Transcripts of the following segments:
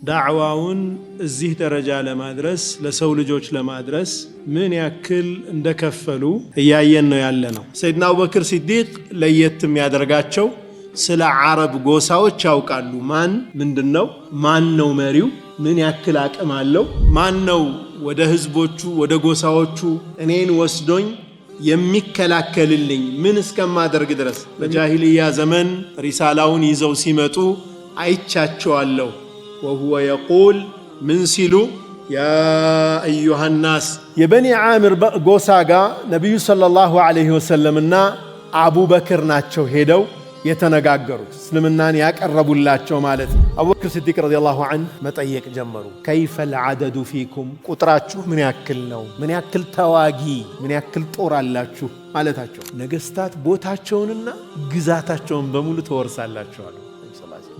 ዳዕዋውን እዚህ ደረጃ ለማድረስ ለሰው ልጆች ለማድረስ ምን ያክል እንደከፈሉ እያየን ነው ያለነው። ሰይድና አቡበክር ሲዲቅ ለየት የሚያደርጋቸው ስለ አረብ ጎሳዎች ያውቃሉ። ማን ምንድነው? ማን ነው መሪው? ምን ያክል አቅም አለው? ማን ነው ወደ ህዝቦቹ ወደ ጎሳዎቹ እኔን ወስዶኝ የሚከላከልልኝ ምን እስከማደርግ ድረስ በጃሂልያ ዘመን ሪሳላውን ይዘው ሲመጡ አይቻቸዋለሁ። وهو يقول من سلو يا أيها الناس يبني عامر قوساقا نبي صلى الله عليه وسلم أبو بكر ناتشو هيدو يتنقاقروا سلمنان يقربوا اللاتشو مالت أبو بكر صديق رضي الله عنه متأيك جمروا كيف العدد فيكم قطراتشو من يأكل نوم من يأكل تواقي من يأكل طورا اللاتشو مالتاتشو نقستات بوتاتشوننا قزاتاتشون بمولو تورسا اللاتشو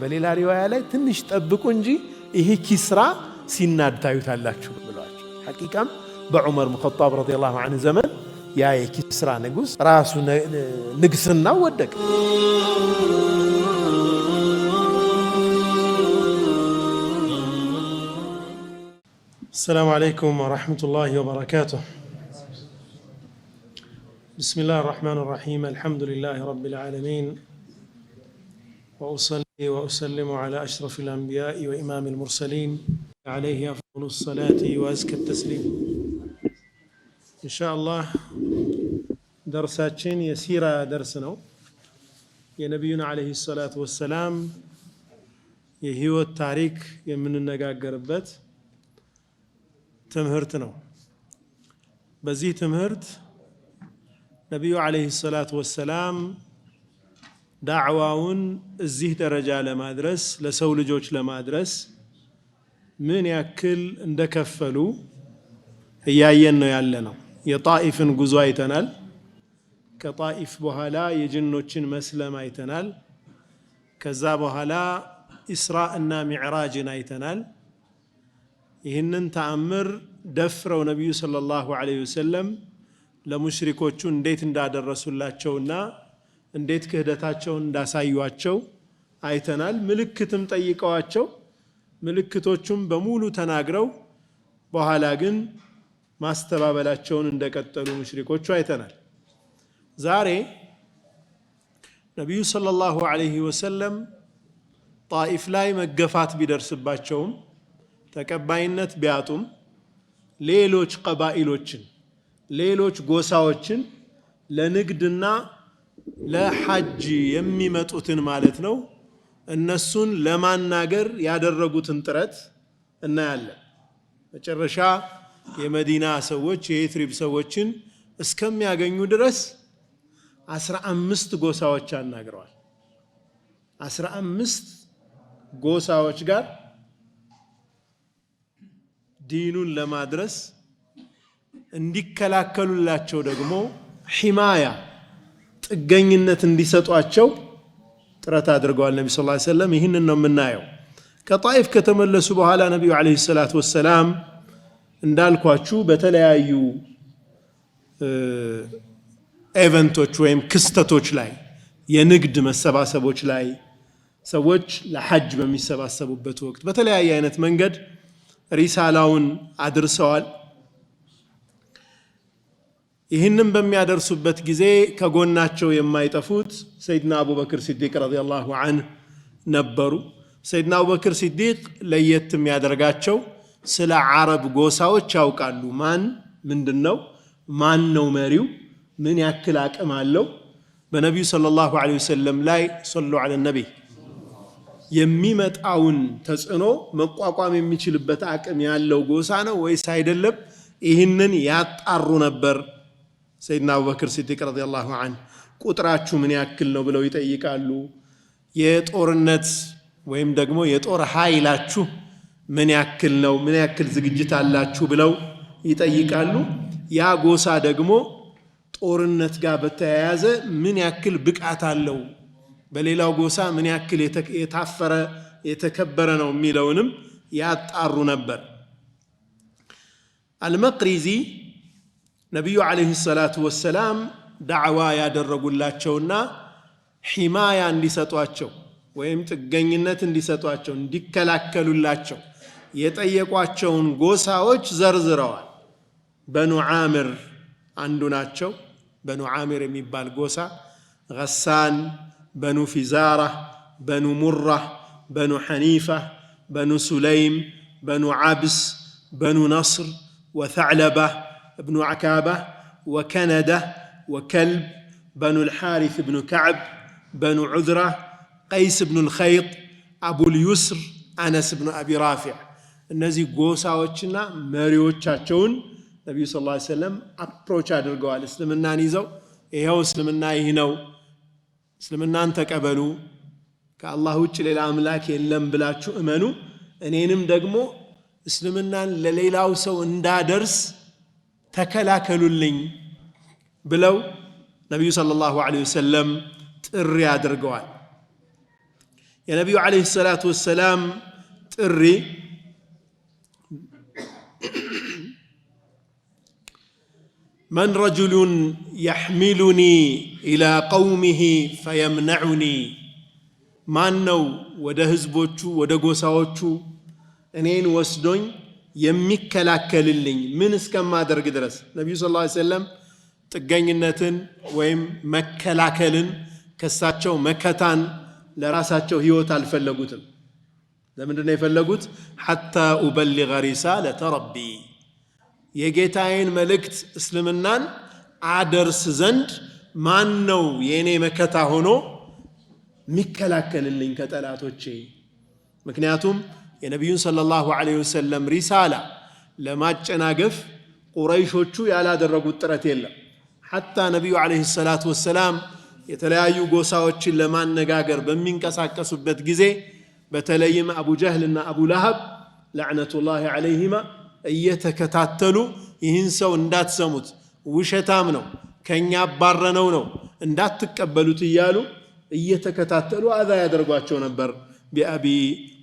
በሌላ ሪዋያ ላይ ትንሽ ጠብቁ እንጂ ይሄ ኪስራ ሲናድ ታዩታላችሁ ብለዋቸው። ሐቂቃም በዑመር ኢብኑ ኸጣብ ረዲየላሁ ዐንሁ ዘመን ያ የኪስራ ንጉስ ራሱ ንግስና ወደቀ። السلام عليكم ورحمة الله وبركاته. بسم الله الرحمن الرحيم. الحمد لله رب العالمين، وأصلي وأسلم على أشرف الأنبياء وإمام المرسلين عليه أفضل الصلاة وأزكى التسليم. إن شاء الله درساتين يسيرة درسنا يا نبينا عليه الصلاة والسلام يهيو التاريخ يمن النقاقر بات تمهرتنا بزي تمهرت نبي عليه الصلاة والسلام ዳዕዋውን እዚህ ደረጃ ለማድረስ ለሰው ልጆች ለማድረስ ምን ያክል እንደከፈሉ እያየን ነው ያለነው። የጣኢፍን ጉዞ አይተናል። ከጣኢፍ በኋላ የጅኖችን መስለም አይተናል። ከዛ በኋላ ኢስራእ እና ሚዕራጅን አይተናል። ይህንን ተአምር ደፍረው ነቢዩ ሰለላሁ ዐለይሂ ወሰለም ለሙሽሪኮቹ እንዴት እንዳደረሱላቸውና እንዴት ክህደታቸውን እንዳሳዩአቸው አይተናል። ምልክትም ጠይቀዋቸው ምልክቶቹም በሙሉ ተናግረው በኋላ ግን ማስተባበላቸውን እንደቀጠሉ ሙሽሪኮቹ አይተናል። ዛሬ ነቢዩ ሰለላሁ ዐለይሂ ወሰለም ጣኢፍ ላይ መገፋት ቢደርስባቸውም ተቀባይነት ቢያጡም ሌሎች ቀባኢሎችን ሌሎች ጎሳዎችን ለንግድና ለሐጅ የሚመጡትን ማለት ነው እነሱን ለማናገር ያደረጉትን ጥረት እናያለን። መጨረሻ የመዲና ሰዎች የኢትሪብ ሰዎችን እስከሚያገኙ ድረስ 15 ጎሳዎች አናግረዋል። 15 ጎሳዎች ጋር ዲኑን ለማድረስ እንዲከላከሉላቸው ደግሞ ሒማያ ጥገኝነት እንዲሰጧቸው ጥረት አድርገዋል ነብዩ ሰለላሁ ዐለይሂ ወሰለም። ይህንን ነው የምናየው። ከጣኢፍ ከተመለሱ በኋላ ነብዩ ዐለይሂ ሰላቱ ወሰላም እንዳልኳችሁ በተለያዩ ኤቨንቶች ወይም ክስተቶች ላይ የንግድ መሰባሰቦች ላይ ሰዎች ለሐጅ በሚሰባሰቡበት ወቅት በተለያየ አይነት መንገድ ሪሳላውን አድርሰዋል። ይህንን በሚያደርሱበት ጊዜ ከጎናቸው የማይጠፉት ሰይድና አቡበክር ሲዲቅ ረዲየላሁ ዐንሁ ነበሩ። ሰይድና አቡበክር ሲዲቅ ለየት የሚያደርጋቸው ስለ አረብ ጎሳዎች ያውቃሉ። ማን ምንድነው? ማን ነው መሪው? ምን ያክል አቅም አለው? በነቢዩ ሰለላሁ ዐለይሂ ወሰለም ላይ ሰሉ ዐለ ነቢይ የሚመጣውን ተጽዕኖ መቋቋም የሚችልበት አቅም ያለው ጎሳ ነው ወይስ አይደለም? ይህንን ያጣሩ ነበር። ሰይድና አቡበክር ሲዲቅ ረዲየላሁ ዐንሁ ቁጥራችሁ ምን ያክል ነው ብለው ይጠይቃሉ። የጦርነት ወይም ደግሞ የጦር ኃይላችሁ ምን ያክል ነው? ምን ያክል ዝግጅት አላችሁ ብለው ይጠይቃሉ። ያ ጎሳ ደግሞ ጦርነት ጋር በተያያዘ ምን ያክል ብቃት አለው፣ በሌላው ጎሳ ምን ያክል የታፈረ የተከበረ ነው የሚለውንም ያጣሩ ነበር። አልመቅሪዚ ነቢዩ ዓለይሂ ሰላቱ ወሰላም ዳዕዋ ያደረጉላቸውና ሒማያ እንዲሰጧቸው ወይም ጥገኝነት እንዲሰጧቸው እንዲከላከሉላቸው የጠየቋቸውን ጎሳዎች ዘርዝረዋል። በኑ ዓምር አንዱ ናቸው። በኑ ዓምር የሚባል ጎሳ፣ ገሳን፣ በኑ ፊዛራ፣ በኑ ሙራ፣ በኑ ሐኒፋ፣ በኑ ሱለይም፣ በኑ ዓብስ፣ በኑ ነስር ወተዕለባ እብኑ ዓካባ ወከነዳ ወከልብ፣ በኑ ልሓሪፍ እብኑ ከዕብ፣ በኑ ዑዝራ፣ ቀይስ እብኑ ልኸይጥ፣ አቡልዩስር፣ አነስ እብኑ አቢ ራፊዕ። እነዚህ ጎሳዎችና መሪዎቻቸውን ነቢዩ ሰለላሁ ዐለይሂ ወሰለም አፕሮች አድርገዋል። እስልምናን ይዘው ይኸው እስልምና ይህ ነው፣ እስልምናን ተቀበሉ፣ ከአላህ ውጭ ሌላ አምላክ የለም ብላችሁ እመኑ፣ እኔንም ደግሞ እስልምናን ለሌላው ሰው እንዳደርስ ተከላከሉልኝ ብለው ነቢዩ ሰለላሁ ዐለይሂ ወሰለም ጥሪ አድርገዋል። የነቢዩ ዐለይሂ ሰላቱ ወሰላም ጥሪ መን ረጁሉን የሕሚሉኒ ኢላ ቀውሚሂ ፈየምነዑኒ፣ ማን ነው ወደ ህዝቦቹ ወደ ጎሳዎቹ እኔን ወስዶኝ የሚከላከልልኝ ምን እስከማደርግ ድረስ። ነቢዩ ሰለላሁ ዐለይሂ ወሰለም ጥገኝነትን ወይም መከላከልን ከሳቸው መከታን ለራሳቸው ህይወት አልፈለጉትም። ለምንድን ነው የፈለጉት? ሐታ ኡበሊገ ሪሳለተ ረቢ፣ የጌታዬን መልእክት እስልምናን አደርስ ዘንድ ማን ነው የእኔ መከታ ሆኖ የሚከላከልልኝ ከጠላቶቼ? ምክንያቱም የነቢዩን ሰለላሁ ዐለይሂ ወሰለም ሪሳላ ለማጨናገፍ ቁረይሾቹ ያላደረጉት ጥረት የለም። ሐታ ነቢዩ ዐለይሂ ሰላቱ ወሰላም የተለያዩ ጎሳዎችን ለማነጋገር በሚንቀሳቀሱበት ጊዜ በተለይም አቡ ጀህልና አቡ ለሃብ ለዕነቱላሂ ዐለይሂማ እየተከታተሉ ይህን ሰው እንዳትሰሙት፣ ውሸታም ነው፣ ከኛ አባረነው ነው፣ እንዳትቀበሉት እያሉ እየተከታተሉ አዛ ያደርጓቸው ነበር። ቢአቢ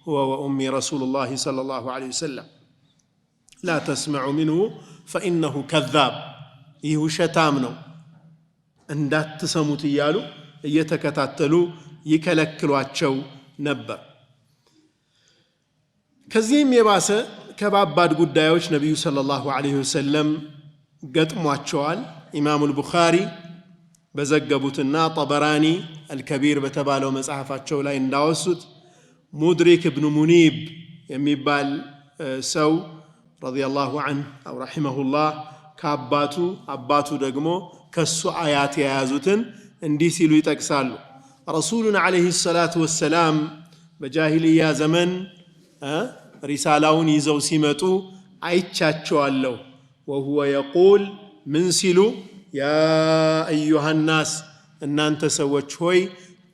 ሁወ ወኡሚ ረሱሉላሂ ሰለላሁ ዐለይሂ ወሰለም ላ ተስመዑ ሚንሁ ፈኢነሁ ከዛብ፣ ይህ ውሸታም ነው እንዳትሰሙት እያሉ እየተከታተሉ ይከለክሏቸው ነበር። ከዚህም የባሰ ከባባድ ጉዳዮች ነቢዩ ሰለላሁ ዐለይሂ ወሰለም ገጥሟቸዋል። ኢማሙል ቡኻሪ በዘገቡትና ጠበራኒ አልከቢር በተባለው መጽሐፋቸው ላይ እንዳወሱት ሙድሪክ እብኑ ሙኒብ የሚባል ሰው ረዲየላሁ ዐንሁ አው ረሒመሁላህ አባቱ ደግሞ ከሱ አያት የያዙትን እንዲህ ሲሉ ይጠቅሳሉ። ረሱሉን ዐለይሂ ሰላቱ ወሰላም በጃሂልያ ዘመን ሪሳላውን ይዘው ሲመጡ አይቻቸዋለሁ። ወሁወ የቁል ምን ሲሉ? ያ አዩሃ ናስ፣ እናንተ ሰዎች ሆይ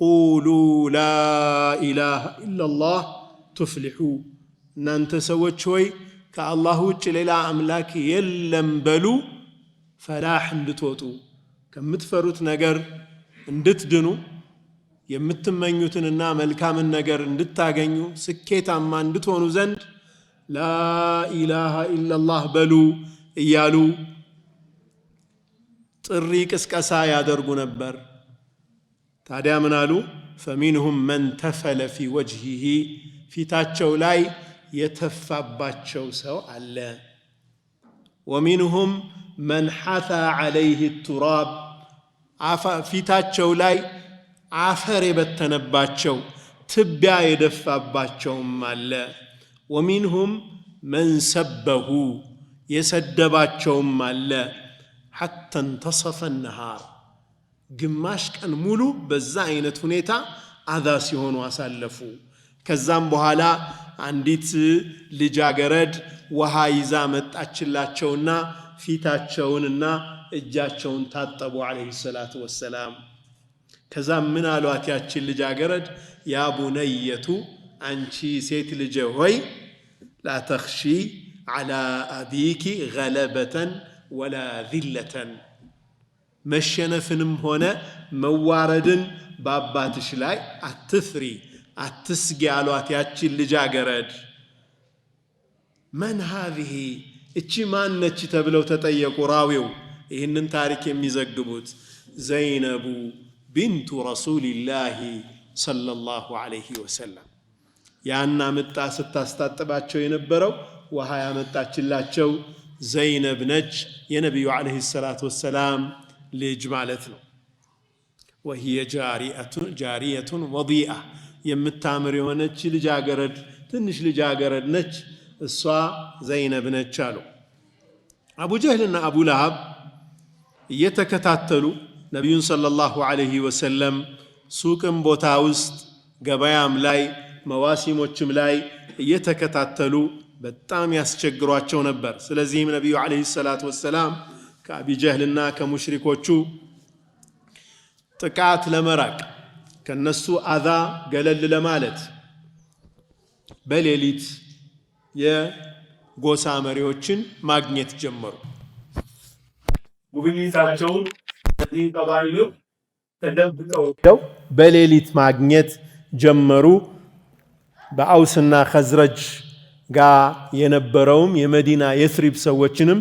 ቁሉ ላ ኢላሃ ኢለላህ ቱፍሊሑ፣ እናንተ ሰዎች ሆይ ከአላህ ውጭ ሌላ አምላክ የለም በሉ፣ ፈላህ እንድትወጡ፣ ከምትፈሩት ነገር እንድትድኑ፣ የምትመኙትንና መልካምን ነገር እንድታገኙ፣ ስኬታማ እንድትሆኑ ዘንድ ላ ኢላሃ ኢለላህ በሉ እያሉ ጥሪ ቅስቀሳ ያደርጉ ነበር። ታዲያ ምን አሉ? ፈሚንሁም መን ተፈለ ፊ ወጅሂሂ፣ ፊታቸው ላይ የተፋባቸው ሰው አለ። ወሚንሁም መን ሐታ ዐለይህ ቱራብ፣ ፊታቸው ላይ አፈር የበተነባቸው ትቢያ የደፋባቸውም አለ። ወሚንሁም መን ሰበሁ፣ የሰደባቸውም አለ። ሐታ እንተሰፈ ነሃር፣ ግማሽ ቀን ሙሉ በዛ አይነት ሁኔታ አዛ ሲሆኑ አሳለፉ። ከዛም በኋላ አንዲት ልጃገረድ ውሃ ይዛ መጣችላቸውና ፊታቸውንና እጃቸውን ታጠቡ ዐለይሂ ሰላቱ ወሰላም። ከዛም ምን አሏት ያችን ልጃገረድ? ያ ቡነየቱ፣ አንቺ ሴት ልጄ ሆይ ላ ተኽሺ ዐላ አቢኪ ገለበተን ወላ ዚለተን፣ መሸነፍንም ሆነ መዋረድን በአባትሽ ላይ አትፍሪ፣ አትስጊ አሏት ያችን ልጃገረድ። መን ሃዚህ፣ እቺ ማነች ተብለው ተጠየቁ ራዊው ይህንን ታሪክ የሚዘግቡት። ዘይነቡ ቢንቱ ረሱሊላሂ ሰለላሁ ዐለይሂ ወሰለም፣ ያና መጣ ስታስታጥባቸው የነበረው ውሃ ያመጣችላቸው ዘይነብ ነች የነብዩ አለይሂ ሰላቱ ወሰላም ልጅ ማለት ነው وهي جارية وضيئة የምታምር የሆነች ልጃገረድ ትንሽ ልጃገረድ ነች እሷ ዘይነብ ነች አሉ አቡ ጀህልና አቡ ለሃብ እየተከታተሉ ነብዩን ሰለላሁ ዐለይሂ ወሰለም ሱቅም ቦታ ውስጥ ገበያም ላይ መዋሲሞችም ላይ እየተከታተሉ በጣም ያስቸግሯቸው ነበር ስለዚህም ነብዩ ዐለይሂ ሰላቱ ወሰላም ከአቢ ጀህልና ከሙሽሪኮቹ ጥቃት ለመራቅ ከነሱ አዛ ገለል ለማለት በሌሊት የጎሳ መሪዎችን ማግኘት ጀመሩ ጉብኝታቸው ቀባይሉ ተደብቀው በሌሊት ማግኘት ጀመሩ በአውስና ኸዝረጅ ጋር የነበረውም የመዲና የስሪብ ሰዎችንም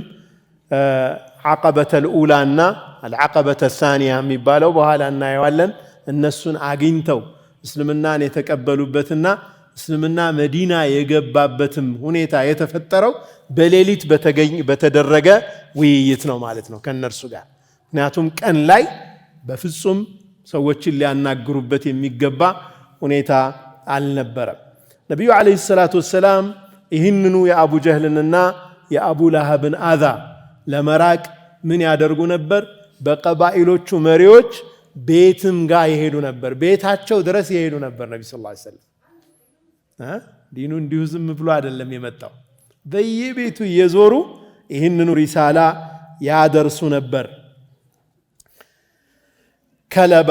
عقبة الأولى እና العقبة الثانية የሚባለው በኋላ እናየዋለን እነሱን አግኝተው እስልምናን የተቀበሉበትና እስልምና መዲና የገባበትም ሁኔታ የተፈጠረው በሌሊት በተደረገ ውይይት ነው ማለት ነው ከነርሱ ጋር ምክንያቱም ቀን ላይ በፍጹም ሰዎችን ሊያናግሩበት የሚገባ ሁኔታ አልነበረም ነብዩ አለይሂ ሰላቱ ወሰላም ይህንኑ የአቡ ጀህልንና የአቡ ለሃብን አዛ ለመራቅ ምን ያደርጉ ነበር በቀባኢሎቹ መሪዎች ቤትም ጋር ይሄዱ ነበር ቤታቸው ድረስ ይሄዱ ነበር ነብዩ ሰለላሁ ዐለይሂ ወሰለም ዲኑ እንዲሁ ዝም ብሎ አይደለም የመጣው በየቤቱ እየዞሩ ይህንኑ ሪሳላ ያደርሱ ነበር ከለባ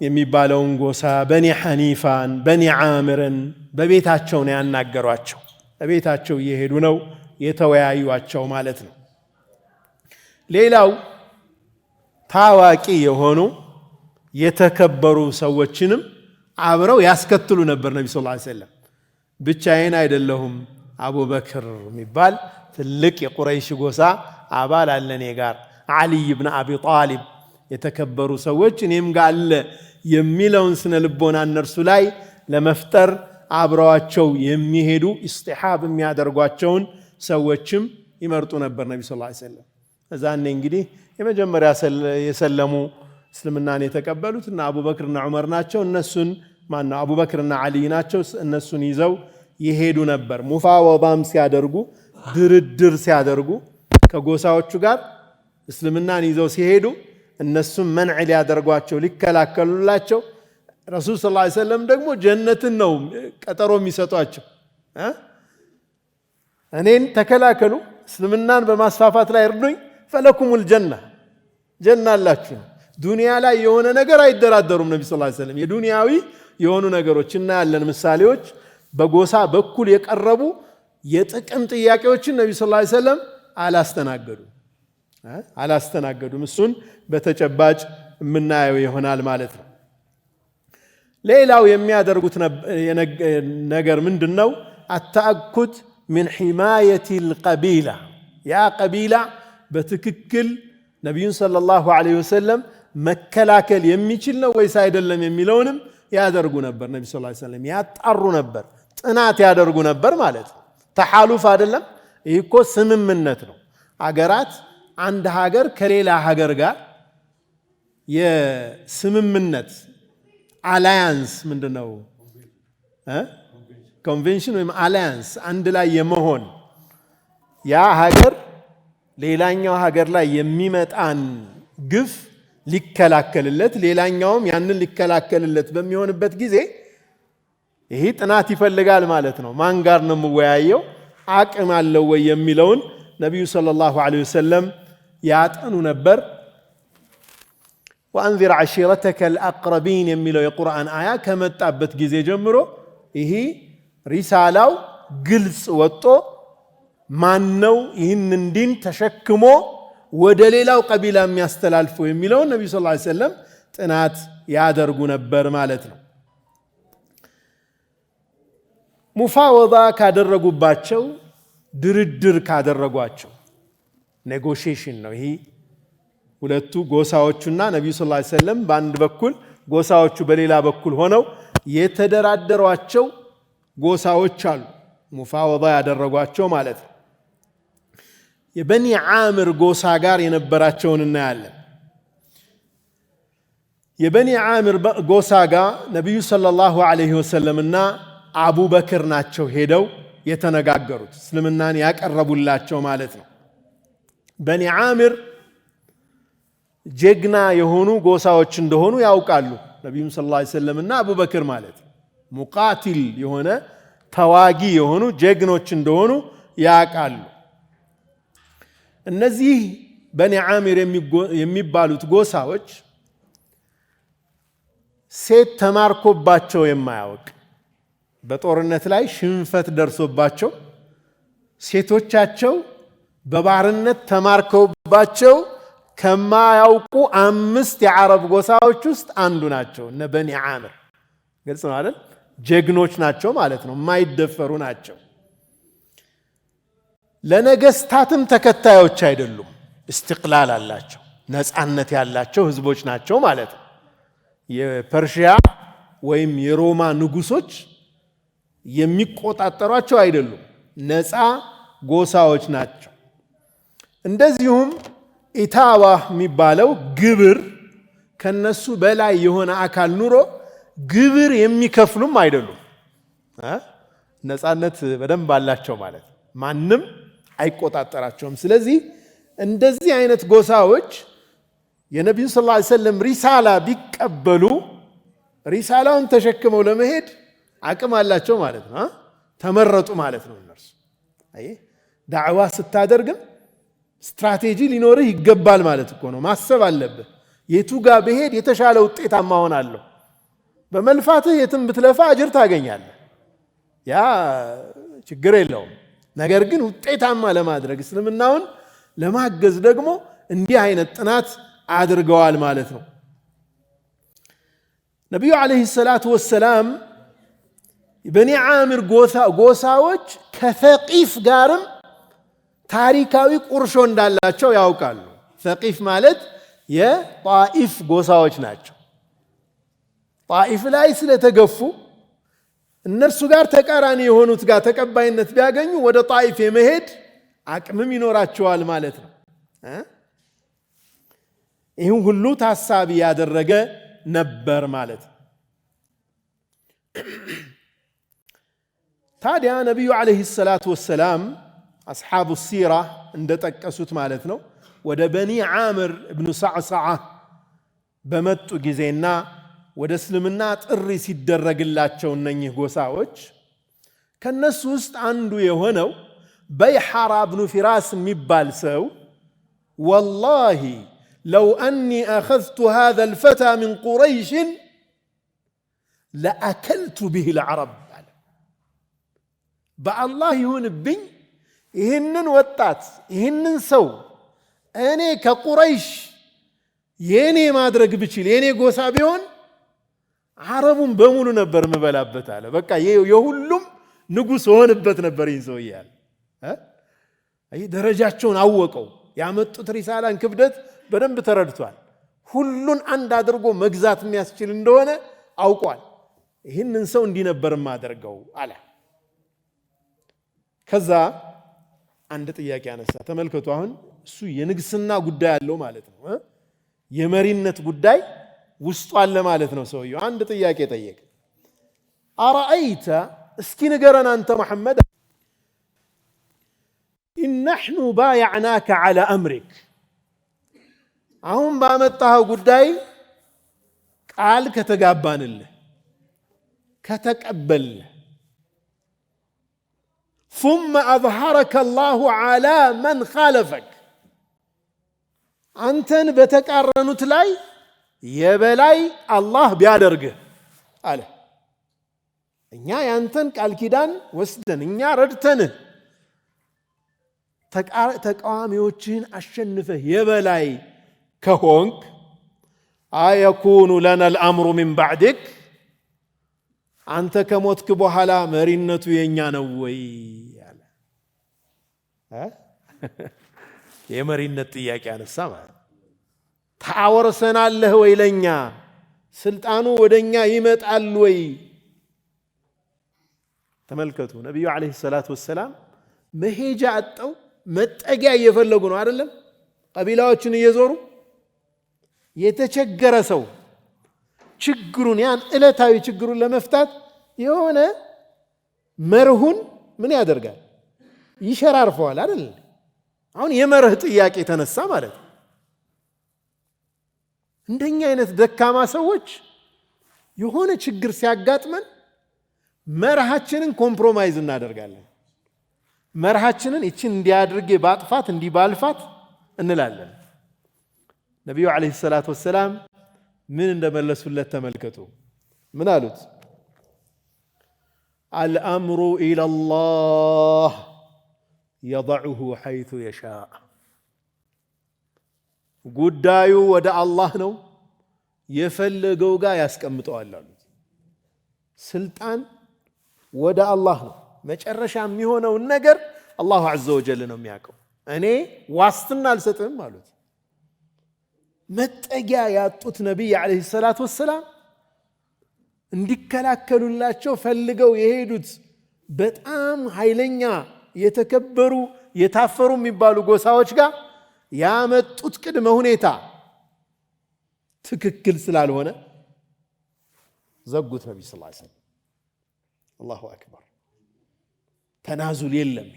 የሚባለውን ጎሳ በኒ ሐኒፋን በኒ ዓምርን በቤታቸው ነው ያናገሯቸው በቤታቸው እየሄዱ ነው የተወያዩአቸው ማለት ነው ሌላው ታዋቂ የሆኑ የተከበሩ ሰዎችንም አብረው ያስከትሉ ነበር ነብዩ ሰለላሁ ዐለይሂ ወሰለም ብቻዬን አይደለሁም አቡበክር የሚባል ትልቅ የቁረይሽ ጎሳ አባል አለኔ ጋር አሊ ኢብኑ አቢ ጣሊብ የተከበሩ ሰዎች እኔም ጋር አለ የሚለውን ስነ ልቦና እነርሱ ላይ ለመፍጠር አብረዋቸው የሚሄዱ ኢስቲሃብ የሚያደርጓቸውን ሰዎችም ይመርጡ ነበር ነብዩ ሰለላሁ ዐለይሂ ወሰለም እዛኔ እንግዲህ የመጀመሪያ የሰለሙ እስልምናን የተቀበሉትና አቡበክርና ዑመር ናቸው እነሱን ማነው አቡበክርና አሊ ናቸው እነሱን ይዘው ይሄዱ ነበር ሙፋወዳም ሲያደርጉ ድርድር ሲያደርጉ ከጎሳዎቹ ጋር እስልምናን ይዘው ሲሄዱ እነሱም መንዕ ሊያደርጓቸው ሊከላከሉላቸው ረሱል ሰለላሁ ዐለይሂ ወሰለም ደግሞ ጀነትን ነው ቀጠሮ የሚሰጧቸው እኔን ተከላከሉ እስልምናን በማስፋፋት ላይ እርዱኝ ፈለኩሙል ጀና ጀና አላችሁ ዱንያ ላይ የሆነ ነገር አይደራደሩም ነብዩ ሰለላሁ ዐለይሂ ወሰለም የዱንያዊ የሆኑ ነገሮችና ያለን ምሳሌዎች በጎሳ በኩል የቀረቡ የጥቅም ጥያቄዎችን ነብዩ ሰለላሁ ዐለይሂ ወሰለም አላስተናገዱም እሱን በተጨባጭ የምናየው ይሆናል ማለት ነው ሌላው የሚያደርጉት ነገር ምንድነው አተአኩድ من حماية القبيلة يا قبيلة بتككل نبي صلى الله عليه وسلم مكلاكل يميشلنا ويسايدلم يميلونم ያደርጉ ነበር ነብዩ ሰለላሁ ዐለይሂ ወሰለም ያጣሩ ነበር ጥናት ያደርጉ ነበር ማለት ነው ተሐሉፍ አይደለም ይሄ እኮ ስምምነት ነው አገራት አንድ ሀገር ከሌላ ሀገር ጋር የስምምነት አላያንስ ምንድነው ኮንቬንሽን ወይም አላያንስ አንድ ላይ የመሆን ያ ሀገር ሌላኛው ሀገር ላይ የሚመጣን ግፍ ሊከላከልለት ሌላኛውም ያንን ሊከላከልለት በሚሆንበት ጊዜ ይሄ ጥናት ይፈልጋል ማለት ነው ማን ጋር ነው የምወያየው አቅም አለው ወይ የሚለውን ነብዩ ሰለላሁ ዐለይሂ ወሰለም ያጠኑ ነበር وانذر عشيرتك الاقربين የሚለው የቁርአን አያ ከመጣበት ጊዜ ጀምሮ ይሄ ሪሳላው ግልጽ ወጥቶ ማን ነው ይህንን ዲን ተሸክሞ ወደ ሌላው ቀቢላ የሚያስተላልፈው የሚለውን ነብዩ ሰለላሁ ዐለይሂ ወሰለም ጥናት ያደርጉ ነበር ማለት ነው ሙፋወዳ ካደረጉባቸው ድርድር ካደረጓቸው ኔጎሺዬሽን ነው ይሄ ሁለቱ ጎሳዎቹና ነብዩ ሰለላሁ ዐለይሂ ወሰለም በአንድ በኩል ጎሳዎቹ በሌላ በኩል ሆነው የተደራደሯቸው ጎሳዎች አሉ ሙፋወዳ ያደረጓቸው ማለት ነው። የበኒ ዓምር ጎሳ ጋር የነበራቸውን እናያለን። የበኒ ዓምር ጎሳ ጋር ነቢዩ ሰለላሁ ዐለይሂ ወሰለምና አቡበክር ናቸው ሄደው የተነጋገሩት እስልምናን ያቀረቡላቸው ማለት ነው። በኒ ዓምር ጀግና የሆኑ ጎሳዎች እንደሆኑ ያውቃሉ ነቢዩ ሰለላሁ ዐለይሂ ወሰለምና አቡበክር ማለት ነው። ሙቃቲል የሆነ ተዋጊ የሆኑ ጀግኖች እንደሆኑ ያውቃሉ። እነዚህ በኒ ዓምር የሚባሉት ጎሳዎች ሴት ተማርኮባቸው የማያውቅ በጦርነት ላይ ሽንፈት ደርሶባቸው ሴቶቻቸው በባርነት ተማርከውባቸው ከማያውቁ 5 የዓረብ ጎሳዎች ውስጥ አንዱ ናቸው እነ በኒ ዓምር። ግልጽ ነው አይደል? ጀግኖች ናቸው ማለት ነው። የማይደፈሩ ናቸው። ለነገስታትም ተከታዮች አይደሉም። እስትቅላል አላቸው። ነፃነት ያላቸው ህዝቦች ናቸው ማለት ነው። የፐርሺያ ወይም የሮማ ንጉሶች የሚቆጣጠሯቸው አይደሉም። ነፃ ጎሳዎች ናቸው። እንደዚሁም ኢታዋ የሚባለው ግብር ከነሱ በላይ የሆነ አካል ኑሮ ግብር የሚከፍሉም አይደሉም። ነፃነት በደንብ አላቸው ማለት ነው። ማንም አይቆጣጠራቸውም። ስለዚህ እንደዚህ አይነት ጎሳዎች የነቢዩ ሰለላሁ ዐለይሂ ወሰለም ሪሳላ ቢቀበሉ ሪሳላውን ተሸክመው ለመሄድ አቅም አላቸው ማለት ነው። ተመረጡ ማለት ነው። እነርሱ ዳዕዋ ስታደርግም ስትራቴጂ ሊኖርህ ይገባል ማለት እኮ ነው። ማሰብ አለብህ። የቱ ጋር ብሄድ የተሻለ ውጤታማ ሆናለሁ። በመልፋትህ የትም ብትለፋ አጅር ታገኛለህ። ያ ችግር የለውም። ነገር ግን ውጤታማ ለማድረግ እስልምናውን ለማገዝ ደግሞ እንዲህ አይነት ጥናት አድርገዋል ማለት ነው። ነቢዩ ዓለይሂ ሰላቱ ወሰላም በኒ ዓምር ጎሳዎች ከሰቂፍ ጋርም ታሪካዊ ቁርሾ እንዳላቸው ያውቃሉ። ሰቂፍ ማለት የጣኢፍ ጎሳዎች ናቸው። ጣኢፍ ላይ ስለተገፉ እነርሱ ጋር ተቃራኒ የሆኑት ጋር ተቀባይነት ቢያገኙ ወደ ጣኢፍ የመሄድ አቅምም ይኖራቸዋል ማለት ነው። ይህን ሁሉ ታሳቢ ያደረገ ነበር ማለት ነው። ታዲያ ነቢዩ ዓለይሂ ሰላቱ ወሰላም አስሓቡ ሲራ እንደጠቀሱት ማለት ነው ወደ በኒ ዓምር እብኑ ሰዕሰዓ በመጡ ጊዜና ወደ እስልምና ጥሪ ሲደረግላቸው እነኚህ ጎሳዎች ከነሱ ውስጥ አንዱ የሆነው በይሐራ እብኑ ፊራስ የሚባል ሰው ወላሂ ለው አኒ አኸዝቱ ሃዛ ልፈታ ምን ቁረይሽን ለአከልቱ ብህ ልዓረብ አለ። በአላህ ይሁንብኝ ይህንን ወጣት ይህንን ሰው እኔ ከቁረይሽ የኔ ማድረግ ብችል የኔ ጎሳ ቢሆን ዓረቡን በሙሉ ነበር ምበላበት አለ። በቃ የሁሉም ንጉሥ ሆንበት ነበር። ይህን ሰው እያለ ደረጃቸውን አወቀው። ያመጡት ሪሳላን ክብደት በደንብ ተረድቷል። ሁሉን አንድ አድርጎ መግዛት የሚያስችል እንደሆነ አውቋል። ይህንን ሰው እንዲህ ነበር ማደርገው አለ። ከዛ አንድ ጥያቄ አነሳ። ተመልከቱ፣ አሁን እሱ የንግስና ጉዳይ አለው ማለት ነው። የመሪነት ጉዳይ ውስጡ አለ ማለት ነው። ሰውየው አንድ ጥያቄ ጠየቀ። አረአይተ እስኪ ንገረን አንተ መሐመድ ኢነሕኑ ባያዕናከ ዐላ አምሪክ አሁን ባመጣኸው ጉዳይ ቃል ከተጋባንልህ ከተቀበልህ ثم أظهرك الله على من خالفك አንተን በተቃረኑት ላይ የበላይ አላህ ቢያደርግህ አለ። እኛ ያንተን ቃል ኪዳን ወስደን እኛ ረድተንህ ተቃዋሚዎችህን አሸንፈህ የበላይ ከሆንክ አየኩኑ ለና الأمر من بعدك አንተ ከሞትክ በኋላ መሪነቱ የኛ ነው ወይ አለ። የመሪነት ጥያቄ አነሳ ማለት ታወርሰናለህ ወይ ለኛ ስልጣኑ ወደኛ ይመጣል ወይ? ተመልከቱ ነብዩ አለይሂ ሰላቱ ወሰለም መሄጃ አጣው መጠጊያ እየፈለጉ ነው አይደለም ቀቢላዎችን እየዞሩ የተቸገረ ሰው ችግሩን ያን እለታዊ ችግሩን ለመፍታት የሆነ መርሁን ምን ያደርጋል ይሸራርፈዋል አይደል አሁን የመርህ ጥያቄ ተነሳ ማለት እንደኛ አይነት ደካማ ሰዎች የሆነ ችግር ሲያጋጥመን መርሃችንን ኮምፕሮማይዝ እናደርጋለን መርሃችንን እቺን እንዲያድርጌ ባጥፋት እንዲባልፋት እንላለን ነብዩ አለይሂ ሰላቱ ወሰለም ምን እንደመለሱለት ተመልከቱ ምን አሉት الأمر إلى الله يضعه حيث يشاء ጉዳዩ ወደ አላህ ነው የፈለገው ጋር ያስቀምጠዋል አሉት ስልጣን ወደ አላህ ነው መጨረሻ የሚሆነው ነገር አላሁ ዐዘ ወጀል ነው የሚያውቀው እኔ ዋስትና አልሰጥም አሉት መጠጊያ ያጡት ነብይ አለይሂ ሰላቱ ወሰለም እንዲከላከሉላቸው ፈልገው የሄዱት በጣም ኃይለኛ የተከበሩ የታፈሩ የሚባሉ ጎሳዎች ጋር ያመጡት ቅድመ ሁኔታ ትክክል ስላልሆነ ዘጉት ነብዩ ሰለላሁ ዐለይሂ ወሰለም አላሁ አክበር ተናዙል የለም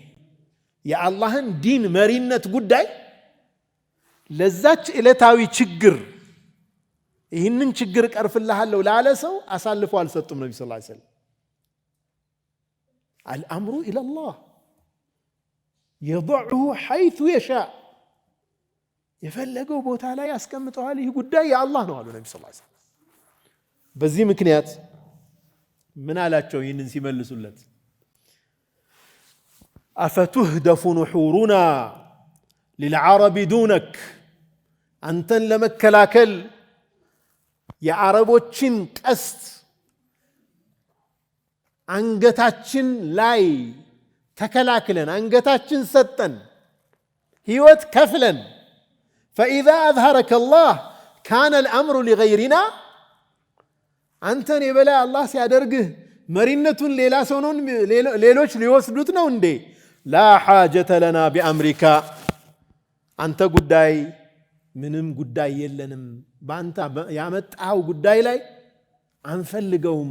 የአላህን ዲን መሪነት ጉዳይ ለዛች ዕለታዊ ችግር ይህንን ችግር ቀርፍልሃለሁ ላለ ሰው አሳልፎ አልሰጡም ነብዩ ሰለላሁ ዐለይሂ ወሰለም الأمر إلى الله يضعه حيث يشاء የፈለገው ቦታ ላይ ያስቀምጠዋል ይህ ጉዳይ የአላህ ነው አሉ ነብዩ ሰለላሁ ዐለይሂ ወሰለም በዚህ ምክንያት ምን አላቸው ይህንን ሲመልሱለት أفتهدف نحورنا للعرب دونك أنتن لمكلاكل يا عربوچن قست አንገታችን ላይ ተከላክለን አንገታችን ሰጠን ህይወት ከፍለን فإذا أظهرك الله كان الأمر لغيرنا አንተን የበላይ አላህ ሲያደርግህ መሪነቱን ሌላ ሰው ነው ሌሎች ሊወስዱት ነው እንዴ لا حاجة لنا بأمرك አንተ ጉዳይ ምንም ጉዳይ የለንም ባንተ ያመጣው ጉዳይ ላይ አንፈልገውም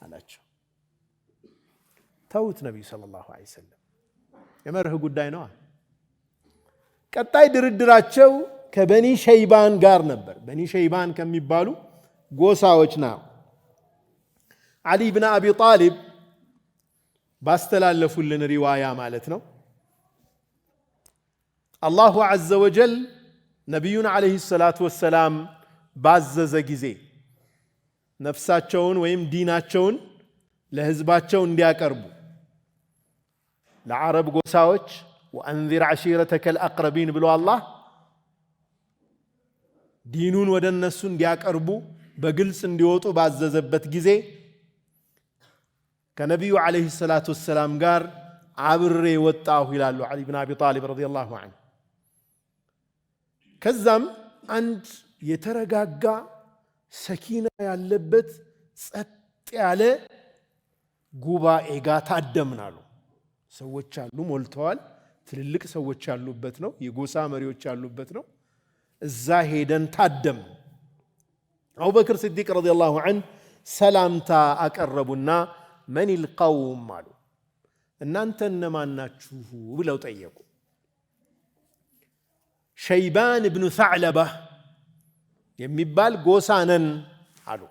አላቸው ተውት ነብዩ ሰለላሁ ዐለይሂ ወሰለም የመርህ ጉዳይ ነው ቀጣይ ድርድራቸው ከበኒ ሸይባን ጋር ነበር በኒ ሸይባን ከሚባሉ ጎሳዎች ነው አሊ ኢብኑ አቢ ጣሊብ ባስተላለፉልን ሪዋያ ማለት ነው አላሁ ዐዘ ወጀል ነብዩን ዐለይሂ ሰላቱ ወሰላም ባዘዘ ጊዜ ነፍሳቸውን ወይም ዲናቸውን ለህዝባቸው እንዲያቀርቡ ለዓረብ ጎሳዎች ወአንዚር ዓሺረተከ አልአቅረቢን ብሎ አላህ ዲኑን ወደ እነሱ እንዲያቀርቡ በግልጽ እንዲወጡ ባዘዘበት ጊዜ ከነቢዩ ዓለይሂ ሰላቱ ወሰላም ጋር አብሬ ወጣሁ ይላሉ ዓሊ ብን አቢ ጣሊብ ረዲየላሁ ዐንሁ ከዛም አንድ የተረጋጋ ሰኪና ያለበት ጸጥ ያለ ጉባኤ ጋር ታደምናሉ ሰዎች አሉ ሞልተዋል ትልልቅ ሰዎች ያሉበት ነው የጎሳ መሪዎች ያሉበት ነው እዛ ሄደን ታደም አቡበክር ሲዲቅ ረዲየላሁ ዐንሁ ሰላምታ አቀረቡና من القوم አሉ እናንተ እነማን ናችሁ ብለው ጠየቁ ሸይባን ኢብኑ ሰዕለባ የሚባል ጎሳ ነን አሉ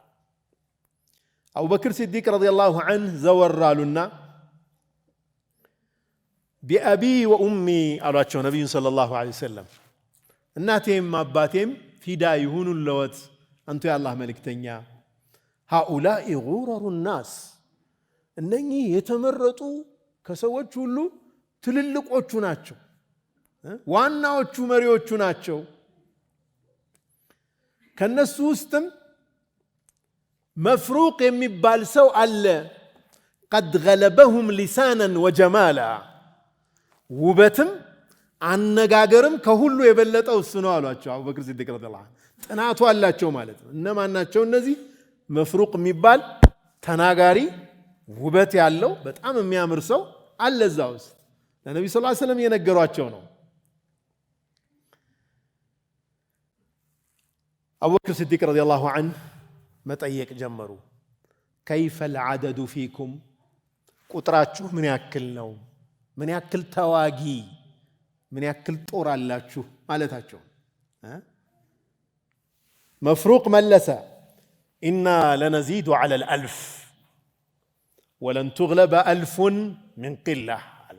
አቡበክር ሲዲቅ ረዲየላሁ ዐንሁ ዘወራሉና ቢአቢ ወኡሚ አሏቸው ነብዩን ሰለላሁ ዐለይሂ ወሰለም እናቴም አባቴም ፊዳ ይሁኑን ለወት አንቱ የአላህ መልእክተኛ هؤلاء غرر الناس እነኚህ የተመረጡ ከሰዎች ሁሉ ትልልቆቹ ናቸው ዋናዎቹ መሪዎቹ ናቸው ከነሱ ውስጥም መፍሩቅ የሚባል ሰው አለ قد غلبهم لسانا وجمالا ውበትም አነጋገርም ከሁሉ የበለጠው እሱ ነው አሏቸው አቡበክር ሲዲቅ ረዲየላሁ ዐንሁ ጥናቱ አላቸው ማለት ነው እነማን ናቸው እነዚህ መፍሩቅ የሚባል ተናጋሪ ውበት ያለው በጣም የሚያምር ሰው አለ እዛ ውስጥ። ለነብዩ ሰለላሁ ዐለይሂ ወሰለም የነገሯቸው ነው። አቡበክር ሲዲቅ ረዲየላሁ ዐንሁ መጠየቅ ጀመሩ። ከይፈል ዐደዱ ፊኩም፣ ቁጥራችሁ ምን ያክል ነው? ምን ያክል ተዋጊ፣ ምን ያክል ጦር አላችሁ ማለታቸው። መፍሩቅ መለሰ ኢና ለነዚዱ ዐለል አልፍ ወለን ቱግለበ አልፉን ሚን ቂላህ አለ።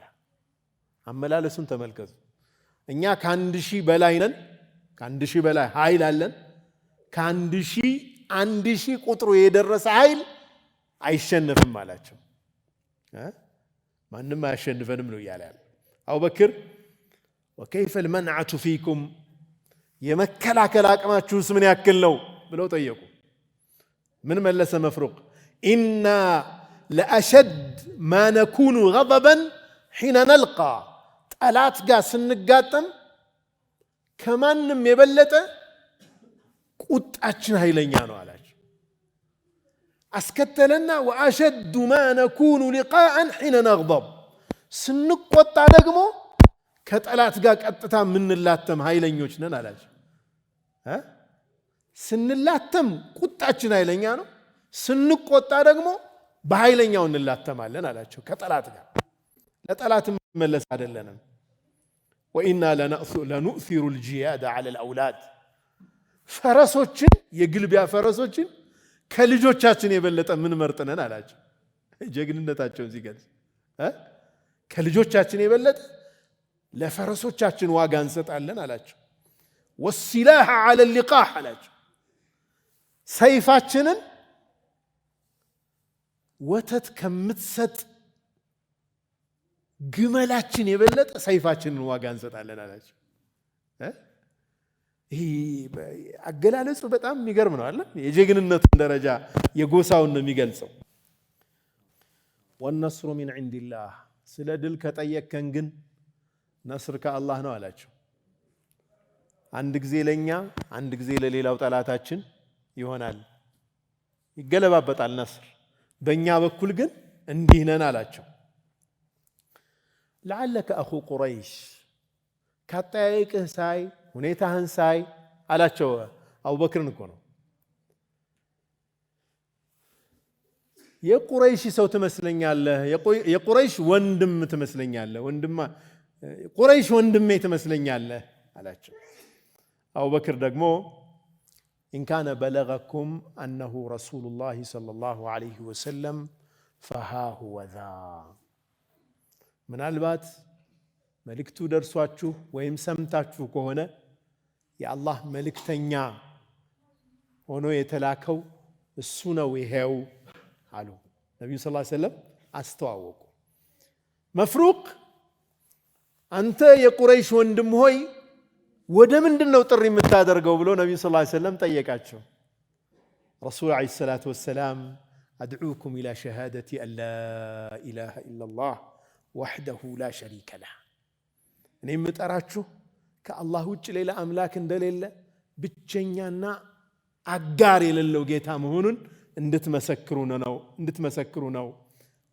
አመላለሱን ተመልከቱ። እኛ ከአንድ ሺህ በላይ ነን፣ ከአንድ ሺህ በላይ ኃይል አለን። ከአንድ ሺህ ቁጥሩ የደረሰ ኃይል አይሸነፍም አላቸው። ማንም አያሸንፈንም ነው እያለ ያለ አቡበክር። ወከይፈል መንዐቱ ፊኩም፣ የመከላከል አቅማችሁስ ምን ያክል ነው ብለው ጠየቁ። ምን መለሰ መፍሩቅ? ኢና ለአሸድ ማ ነኩኑ ገضበን ሒነ ነልቃ፣ ጠላት ጋር ስንጋጠም ከማንም የበለጠ ቁጣችን ኃይለኛ ነው አላቸው። አስከተለና ወአሸዱ ማ ነኩኑ ሊቃአን ሒነ ነግضብ፣ ስንቆጣ ደግሞ ከጠላት ጋር ቀጥታ የምንላተም ኃይለኞች ነን አላቸው። ስንላተም ቁጣችን ኃይለኛ ነው፣ ስንቆጣ ደግሞ በኃይለኛው እንላተማለን አላቸው። ከጠላት ጋር ለጠላት መለስ አይደለንም። ወኢና ለኑእሲሩ ልጂያድ ዐለ ልአውላድ፣ ፈረሶችን የግልቢያ ፈረሶችን ከልጆቻችን የበለጠ ምን መርጥነን አላቸው። ጀግንነታቸውን ሲገልጽ ከልጆቻችን የበለጠ ለፈረሶቻችን ዋጋ እንሰጣለን አላቸው። ወሲላህ ዐለ ሊቃህ አላቸው። ሰይፋችንን ወተት ከምትሰጥ ግመላችን የበለጠ ሰይፋችንን ዋጋ እንሰጣለን አላቸው። ይህ አገላለጹ በጣም የሚገርም ነው አለ። የጀግንነቱን ደረጃ የጎሳውን ነው የሚገልጸው። ወነስሩ ሚን ዒንዲላህ፣ ስለ ድል ከጠየቅከን ግን ነስር ከአላህ ነው አላቸው። አንድ ጊዜ ለኛ አንድ ጊዜ ለሌላው ጠላታችን ይሆናል፣ ይገለባበጣል ነስር። በእኛ በኩል ግን እንዲህ ነን አላቸው። ለዓለከ አኹ ቁረይሽ፣ ካጠያየቅህ ሳይ ሁኔታህን ሳይ አላቸው። አቡበክርን እኮ ነው። የቁረይሽ ሰው ትመስለኛለህ፣ የቁረይሽ ወንድም ትመስለኛለህ፣ ቁረይሽ ወንድሜ ትመስለኛለህ አላቸው። አቡበክር ደግሞ ኢንካነ በለገኩም አነሁ ረሱሉላህ ሰለላሁ ዐለይሂ ወሰለም ፈሃሁ ወዛ፣ ምናልባት መልእክቱ ደርሷችሁ ወይም ሰምታችሁ ከሆነ የአላህ መልእክተኛ ሆኖ የተላከው እሱ ነው ይሄው አሉ። ነቢዩ ሰለላሁ ዐለይሂ ወሰለም አስተዋወቁ። መፍሩቅ አንተ የቁረይሽ ወንድም ሆይ ወደ ምንድን ነው ጥሪ የምታደርገው ብሎ ነቢዩ ሰለላሁ ዐለይሂ ወሰለም ጠየቃቸው። ረሱል ዐለይሂ ሰላቱ ወሰላም አድዑኩም ኢላ ሸሃደቲ አን ላ ኢላሃ ኢለላህ ወሕደሁ ላ ሸሪከ ለህ፣ እኔ የምጠራችሁ ከአላህ ውጭ ሌላ አምላክ እንደሌለ ብቸኛና አጋር የሌለው ጌታ መሆኑን እንድትመሰክሩ ነው።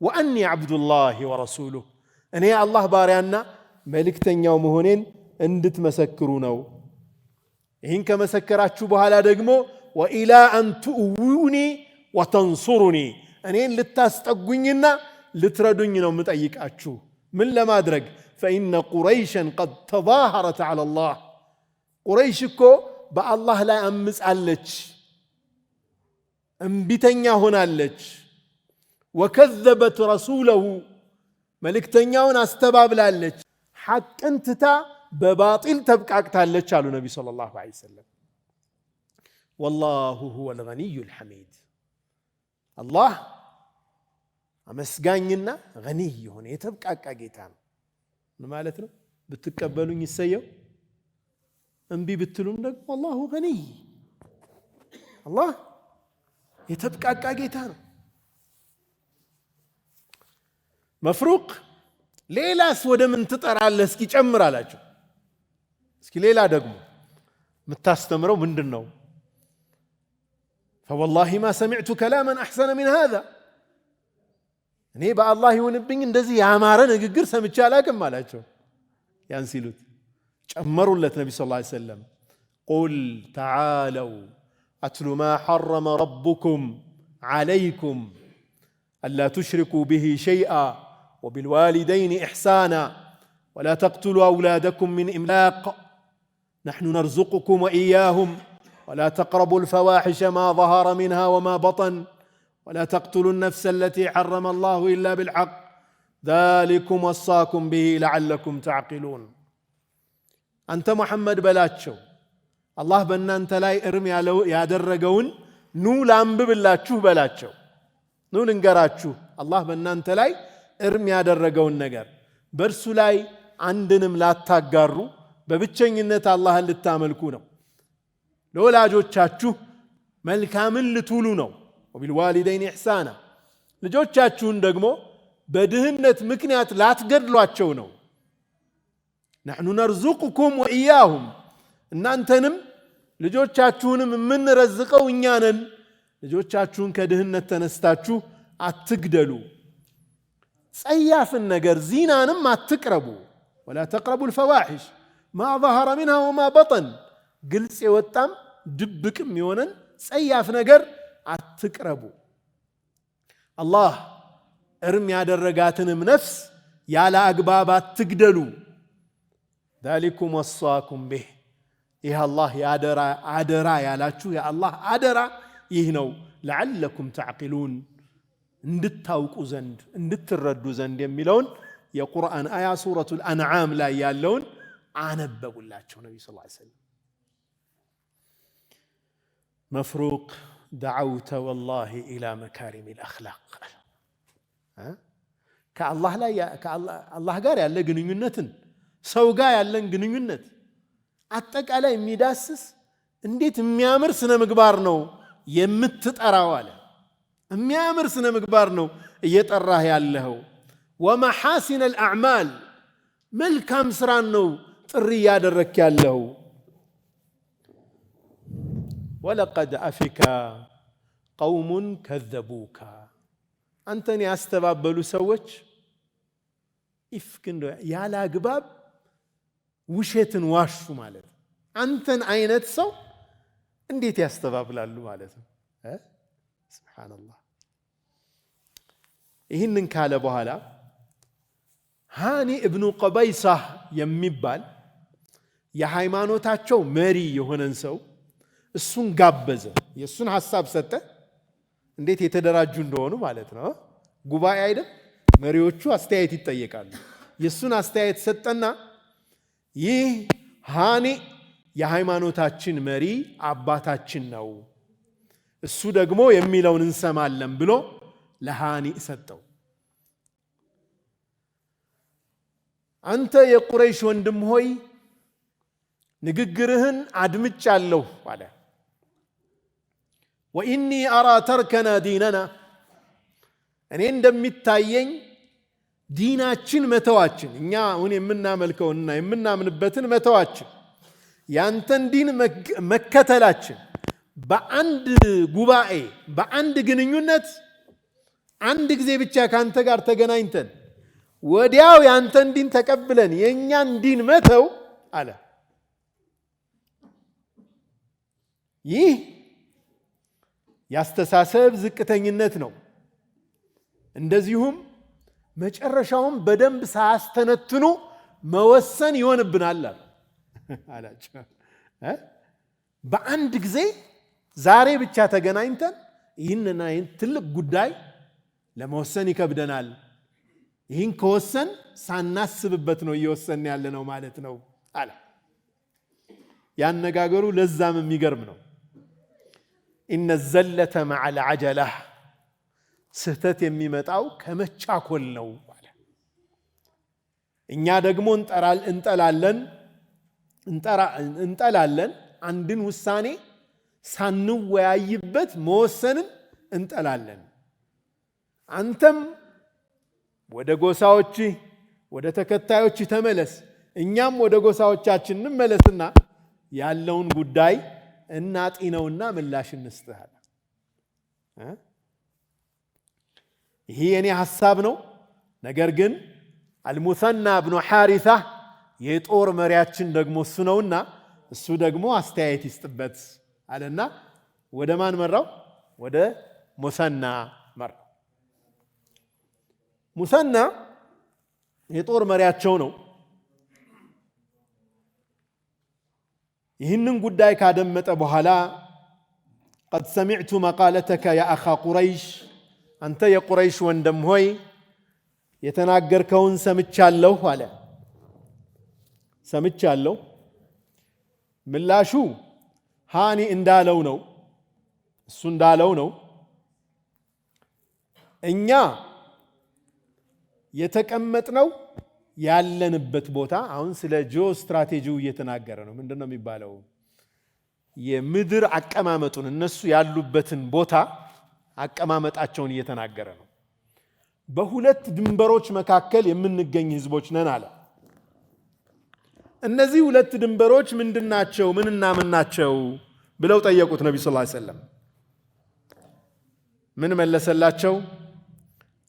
ወአኒ ዓብዱላህ ወረሱሉህ፣ እኔ የአላህ ባሪያና መልእክተኛው መሆኔን እንድትመሰክሩ ነው። ይህን ከመሰከራችሁ በኋላ ደግሞ ወኢላ አን ትእውኒ ወተንሱሩኒ፣ እኔን ልታስጠጉኝና ልትረዱኝ ነው የምጠይቃችሁ። ምን ለማድረግ? ፈኢነ ቁረይሸን ቀድ ተዛሀረት ዐላ ላህ፣ ቁረይሽ እኮ በአላህ ላይ አምጻለች፣ እምቢተኛ ሆናለች። ወከዘበት ረሱለሁ፣ መልእክተኛውን አስተባብላለች። ሐቅን ትታ በባጢል ተብቃቅታለች አሉ ነቢ ሰለላሁ ዐለይሂ ወሰለም። ወላሁ ሁወል ገኒዩል ሐሚድ፣ አላህ አመስጋኝና ገኒይ የሆነ የተብቃቃ ጌታ ነው። ምን ማለት ነው? ብትቀበሉኝ ይሰየው፣ እምቢ ብትሉም ደግሞ አላሁ ገኒይ፣ አላህ የተብቃቃ ጌታ ነው። መፍሩቅ ሌላስ ወደ ምን ትጠራለህ? እስኪ ጨምር አላቸው። እስኪ ሌላ ደግሞ የምታስተምረው ምንድን ነው? ፈወላሂ ማ ሰሚዕቱ ከላመን አሕሰነ ሚን ሃዛ፣ እኔ በአላህ ይሁንብኝ እንደዚህ ያማረ ንግግር ሰምቼ አላቅም አላቸው። ያን ሲሉት ጨመሩለት ነቢ ሰለላሁ ዐለይሂ ወሰለም ቁል ተዓለው አትሉ ማ ሐረመ ረቡኩም ዐለይኩም አላ ቱሽሪኩ ቢሂ ሸይአ ወቢልዋሊደይን ኢሕሳና ወላ ተቅቱሉ አውላደኩም ሚን ኢምላቅ ነሕኑ ነርዙቁኩም ወኢያሁም ወላ ተቅረቡ ልፈዋሒሸ ማ ظهረ ሚንሃ ወማ በጠን ولا تقتلوا النفس التي حرم الله إلا بالحق ذلكم وصاكم به لعلكم تعقلون أنت محمد بلاتشو الله بنا أنت لا إرمي يا درقون نو لانبب الله تشوف بلاتشو نو لنقراتشو الله بنا أنت لا إرمي يا درقون نقر برسو لاي عندنم لا تاقارو ببتشن إنت الله اللي تاملكونه لولا جو تشاتشو ملكامل لتولونو وبالوالدين إحسانا ልጆቻችሁን ደግሞ በድህነት ምክንያት ላትገድሏቸው ነው። نحن نرزقكم وإياهم እናንተንም ልጆቻችሁንም የምንረዝቀው እኛ ነን። ልጆቻችሁን ከድህነት ተነስታችሁ አትግደሉ። ጸያፍን ነገር ዚናንም አትቅረቡ። ولا تقربوا الفواحش ما ظهر منها وما بطن ግልጽ የወጣም ድብቅም የሆነን ጸያፍ ነገር አትቅረቡ። አላህ እርም ያደረጋትንም ነፍስ ያለ አግባብ አትግደሉ። ذلكم وصاكم به ይህ አላህ አደራ ያላችሁ የአላህ አደራ ይህ ነው። لعلكم تعقلون እንድታውቁ ዘንድ እንድትረዱ ዘንድ የሚለውን የቁርአን አያ ሱረቱል አንዓም ላይ ያለውን አነበቡላቸው ነብዩ ሰለላሁ ዐለይሂ ወሰለም። مفروق دعوت والله إلى مكارم الأخلاق ከአላህ ጋር ያለ ግንኙነትን ሰው ጋር ያለን ግንኙነት አጠቃላይ የሚዳስስ እንዴት የሚያምር ስነ ምግባር ነው የምትጠራው አለ። የሚያምር ስነ ምግባር ነው እየጠራህ ያለኸው። ወመሐሲን الأعمال መልካም ስራን ነው ጥሪ ያደረክ ያለኸው። ولقد أفك قوم كذبوك أنتني أستبابلو سوّج إفكن يالا قباب وشيتن واشفو مالت أنتن عينت سو انديت يستبابلالو مالت سبحان الله إهنن كالبو هالا هاني ابن قبيصة يميبال يا هايمانو تاچو مري يهونن سو እሱን ጋበዘ። የሱን ሐሳብ ሰጠ። እንዴት የተደራጁ እንደሆኑ ማለት ነው። ጉባኤ አይደል? መሪዎቹ አስተያየት ይጠየቃሉ። የሱን አስተያየት ሰጠና ይህ ሃኒ የሃይማኖታችን መሪ አባታችን ነው፣ እሱ ደግሞ የሚለውን እንሰማለን ብሎ ለሃኒ ሰጠው። አንተ የቁረይሽ ወንድም ሆይ ንግግርህን አድምጫለሁ አለ። ወኢኒ አራ ተርከና ዲነና እኔ እንደሚታየኝ ዲናችን መተዋችን እኛ አሁን የምናመልከውንና የምናምንበትን መተዋችን ያንተን ዲን መከተላችን በአንድ ጉባኤ በአንድ ግንኙነት አንድ ጊዜ ብቻ ካንተ ጋር ተገናኝተን ወዲያው ያንተን ዲን ተቀብለን የኛን ዲን መተው አለ። ይህ ያስተሳሰብ ዝቅተኝነት ነው። እንደዚሁም መጨረሻውን በደንብ ሳያስተነትኑ መወሰን ይሆንብናል አላቸው። በአንድ ጊዜ ዛሬ ብቻ ተገናኝተን ይህንና ይህን ትልቅ ጉዳይ ለመወሰን ይከብደናል። ይህን ከወሰን ሳናስብበት ነው እየወሰን ያለ ነው ማለት ነው አለ። ያነጋገሩ ለዛም የሚገርም ነው። ኢነ ዘለተ መዐል ዐጀላህ ስህተት የሚመጣው ከመቻኮል ነው አለ። እኛ ደግሞ እንጠላለን አንድን ውሳኔ ሳንወያይበት መወሰንን እንጠላለን። አንተም ወደ ጎሳዎች ወደ ተከታዮች ተመለስ፣ እኛም ወደ ጎሳዎቻችን እንመለስና ያለውን ጉዳይ እናጢነውና ምላሽ እንስጥሃል። ይሄ የኔ ሐሳብ ነው። ነገር ግን አልሙሰና ብኑ ሐሪሳ የጦር መሪያችን ደግሞ እሱ ነውና እሱ ደግሞ አስተያየት ይስጥበት አለና ወደ ማን መራው? ወደ ሙሰና መራው። ሙሰና የጦር መሪያቸው ነው። ይህንን ጉዳይ ካደመጠ በኋላ قد سمعت مقالتك يا أخا قريش أنت يا قريش ወንድም ሆይ የተናገርከውን ሰምቻለሁ አለ። ሰምቻለሁ። ምላሹ ሃኒ እንዳለው ነው። እሱ እንዳለው ነው። እኛ የተቀመጥነው ያለንበት ቦታ አሁን ስለ ጂኦ ስትራቴጂው እየተናገረ ነው። ምንድነው የሚባለው? የምድር አቀማመጡን እነሱ ያሉበትን ቦታ አቀማመጣቸውን እየተናገረ ነው። በሁለት ድንበሮች መካከል የምንገኝ ህዝቦች ነን አለ። እነዚህ ሁለት ድንበሮች ምንድናቸው? ምንና ምን ናቸው ብለው ጠየቁት ነብዩ ሰለላሁ ዐለይሂ ወሰለም። ምን መለሰላቸው?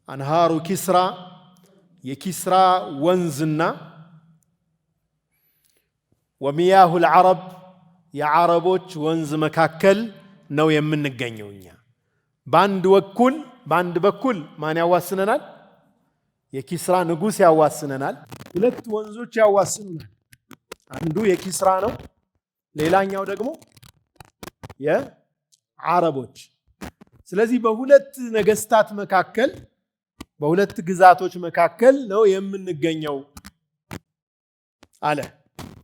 አንሃሩ ኪስራ የኪስራ ወንዝና ወሚያሁል ዓረብ የዓረቦች ወንዝ መካከል ነው የምንገኘው። እኛ በአንድ በኩል ማን ያዋስነናል? የኪስራ ንጉስ ያዋስነናል። ሁለት ወንዞች ያዋስኑናል። አንዱ የኪስራ ነው፣ ሌላኛው ደግሞ የዓረቦች። ስለዚህ በሁለት ነገስታት መካከል በሁለት ግዛቶች መካከል ነው የምንገኘው አለ።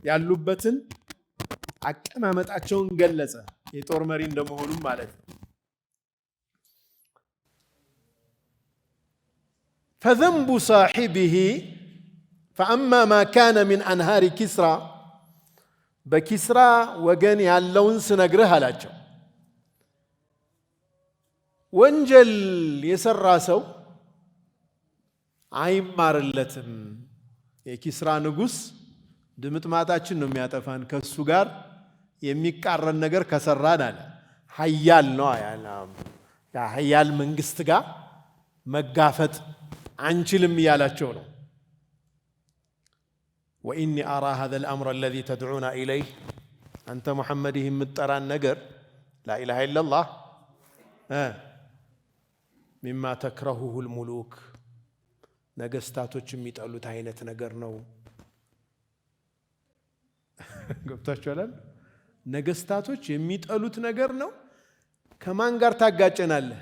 ያሉበትን አቀማመጣቸውን ገለጸ። የጦር መሪ እንደመሆኑም ማለት ነው። فذنب صاحبه فأما ما كان من أنهار كسرى بكسرى وجن ያለውን ስነግርህ አላቸው። ወንጀል የሰራ ሰው አይማርለትም። የኪስራ ንጉስ ድምጥማጣችን ነው የሚያጠፋን ከሱ ጋር የሚቃረን ነገር ከሰራን አለ። ኃያል ነው ያ ኃያል መንግስት ጋር መጋፈጥ አንችልም እያላቸው ነው። وإني أرى هذا الأمر الذي تدعون إليه أنت محمد የምትጠራን ነገር لا إله إلا الله مما تكرهه الملوك ነገስታቶች የሚጠሉት አይነት ነገር ነው። ገብታችኋል? ነገስታቶች የሚጠሉት ነገር ነው። ከማን ጋር ታጋጨናለህ?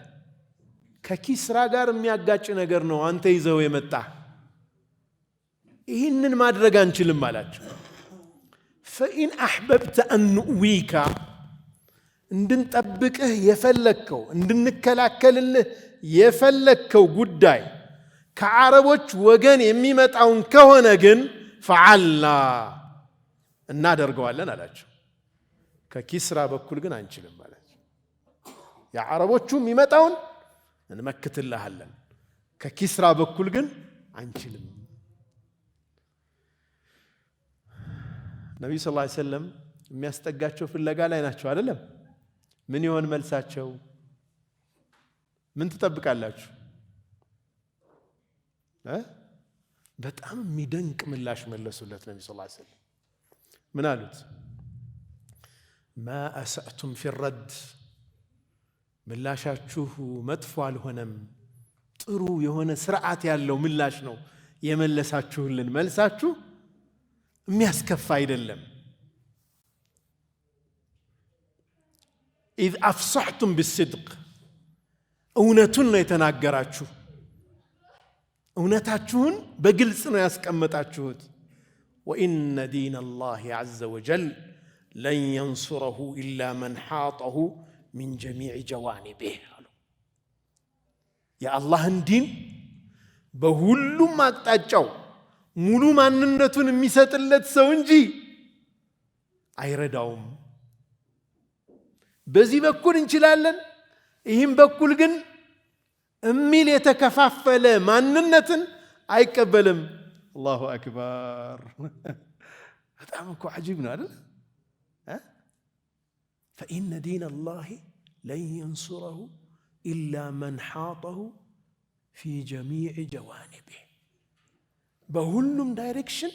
ከኪስራ ጋር የሚያጋጭ ነገር ነው አንተ ይዘው የመጣ። ይህንን ማድረግ አንችልም አላቸው። فإن أحببت أن نؤويك እንድንጠብቅህ የፈለከው እንድንከላከልልህ የፈለከው ጉዳይ ከዓረቦች ወገን የሚመጣውን ከሆነ ግን ፈዓልና እናደርገዋለን አላቸው። ከኪስራ በኩል ግን አንችልም አላቸው። የዓረቦቹ የሚመጣውን እንመክትልሃለን፣ ከኪስራ በኩል ግን አንችልም። ነብዩ ሰለላሁ ዐለይሂ ወሰለም የሚያስጠጋቸው ፍለጋ ላይ ናቸው አይደለም? ምን ይሆን መልሳቸው? ምን ትጠብቃላችሁ? በጣም የሚደንቅ ምላሽ መለሱለት ነብዩ ሰለላሁ ዐለይሂ ወሰለም። ምን አሉት? ማ አሰእቱም ፊ ረድ ምላሻችሁ መጥፎ አልሆነም፣ ጥሩ የሆነ ስርዓት ያለው ምላሽ ነው የመለሳችሁልን። መልሳችሁ የሚያስከፋ አይደለም። ኢዝ አፍሰሕቱም ቢስድቅ እውነቱን ነው የተናገራችሁ። እውነታችሁን በግልጽ ነው ያስቀመጣችሁት። ወኢነ ዲን አላህ ዐዘ ወጀል ለን የንሱረሁ ኢላ መን ሓጠሁ ሚን ጀሚዕ ጀዋኒቢህ አሉ። የአላህን ዲን በሁሉም አቅጣጫው ሙሉ ማንነቱን የሚሰጥለት ሰው እንጂ አይረዳውም። በዚህ በኩል እንችላለን፣ ይህም በኩል ግን እሚል የተከፋፈለ ማንነትን አይቀበልም። አላሁ አክበር። በጣም እኮ ዓጂብ ነው አይደል? ፈኢነ ዲን አላህ ለን የንሱረሁ ኢላ መን ሓጠሁ ፊ ጀሚዕ ጀዋኒቢህ በሁሉም ዳይሬክሽን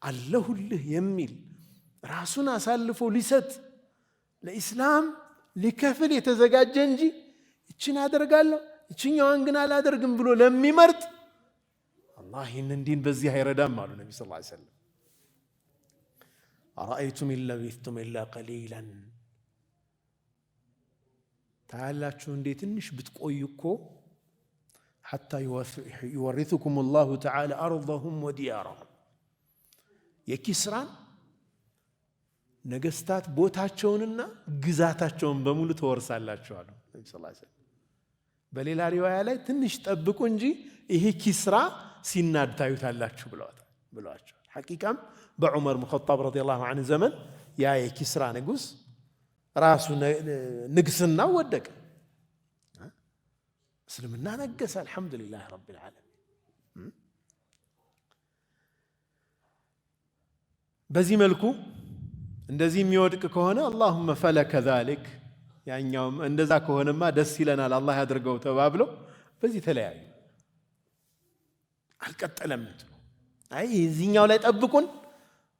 አለሁልህ የሚል ራሱን አሳልፎ ሊሰጥ ለኢስላም ሊከፍል የተዘጋጀ እንጂ እችን አደርጋለሁ እችኛዋን ግን አላደርግም ብሎ ለሚመርጥ አላህ ይህንን ዲን በዚህ አይረዳም አሉ ነቢ ስ ላ ሰለም። አረአይቱም ኢን ለቢስቱም ኢላ ቀሊላን ታያላችሁ እንዴ ትንሽ ብትቆዩ እኮ ሐታ ዩወሪቱኩም ላሁ ተዓላ አርضሁም ወዲያረሁም የኪስራን ነገስታት ቦታቸውንና ግዛታቸውን በሙሉ ተወርሳላችሁ አሉ ነቢ ስ ላ ሰለም። በሌላ ሪዋያ ላይ ትንሽ ጠብቁ እንጂ ይሄ ኪስራ ሲናድ ታዩታላችሁ ብለዋቸው። ሐቂቃም በዑመር ብን ኸጣብ ረዲየላሁ ዐንሁ ዘመን ያ የኪስራ ንጉስ ራሱ ንግስና ወደቀ፣ እስልምና ነገሰ። አልሐምዱሊላህ ረቢል ዓለሚን። በዚህ መልኩ እንደዚህ የሚወድቅ ከሆነ አላሁመ ፈለከ ዛሊክ ያኛውም እንደዛ ከሆነማ ደስ ይለናል አላህ ያድርገው ተባብለው በዚህ ተለያዩ። አልቀጠለም። አይ እዚህኛው ላይ ጠብቁን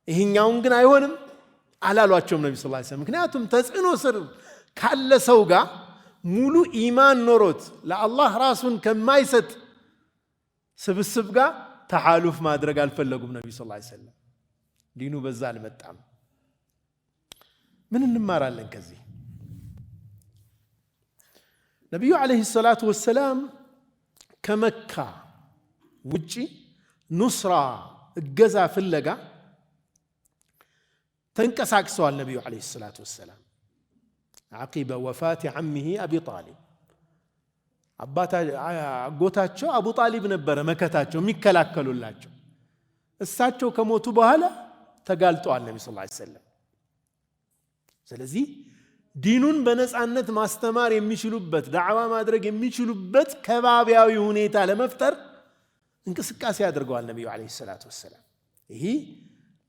ይሄኛውን ግን አይሆንም አላሏቸውም ነቢ ሰለላሁ ዐለይሂ ወሰለም። ምክንያቱም ተጽዕኖ ስር ካለ ሰው ጋር ሙሉ ኢማን ኖሮት ለአላህ ራሱን ከማይሰጥ ስብስብ ጋር ተሓሉፍ ማድረግ አልፈለጉም ነቢ ሰለላሁ ዐለይሂ ወሰለም። ዲኑ በዛ አልመጣም። ምን እንማራለን ከዚህ? ነቢዩ ዓለይሂ ሰላቱ ወሰላም ከመካ ውጪ ኑስራ እገዛ ፍለጋ ተንቀሳቅሰዋል። ነቢዩ ዓለይሂ ሰላቱ ወሰላም ዓቂበ ወፋት ዓሚሂ አቢ ጣሊብ አጎታቸው አቡ ጣሊብ ነበረ መከታቸው የሚከላከሉላቸው። እሳቸው ከሞቱ በኋላ ተጋልጠዋል ነቢ ሰለላሁ ዐለይሂ ወሰለም። ስለዚህ ዲኑን በነፃነት ማስተማር የሚችሉበት ዳዕዋ ማድረግ የሚችሉበት ከባቢያዊ ሁኔታ ለመፍጠር እንቅስቃሴ አድርገዋል ነቢዩ ዓለይሂ ሰላቱ ወሰላም። ይሄ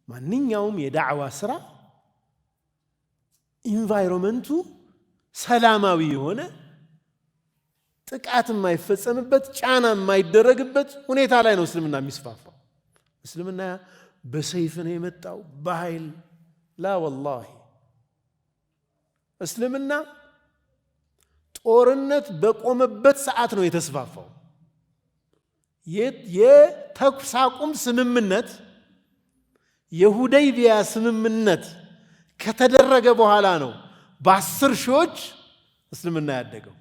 ማንኛውም የዳዕዋ ስራ ኢንቫይሮመንቱ ሰላማዊ የሆነ ጥቃት የማይፈጸምበት ጫና የማይደረግበት ሁኔታ ላይ ነው እስልምና የሚስፋፋው። እስልምና በሰይፍ ነው የመጣው በኃይል ላ ወላሂ። እስልምና ጦርነት በቆመበት ሰዓት ነው የተስፋፋው። የተኩስ አቁም ስምምነት የሁደይቢያ ስምምነት ከተደረገ በኋላ ነው በ10 ሺዎች እስልምና ያደገው።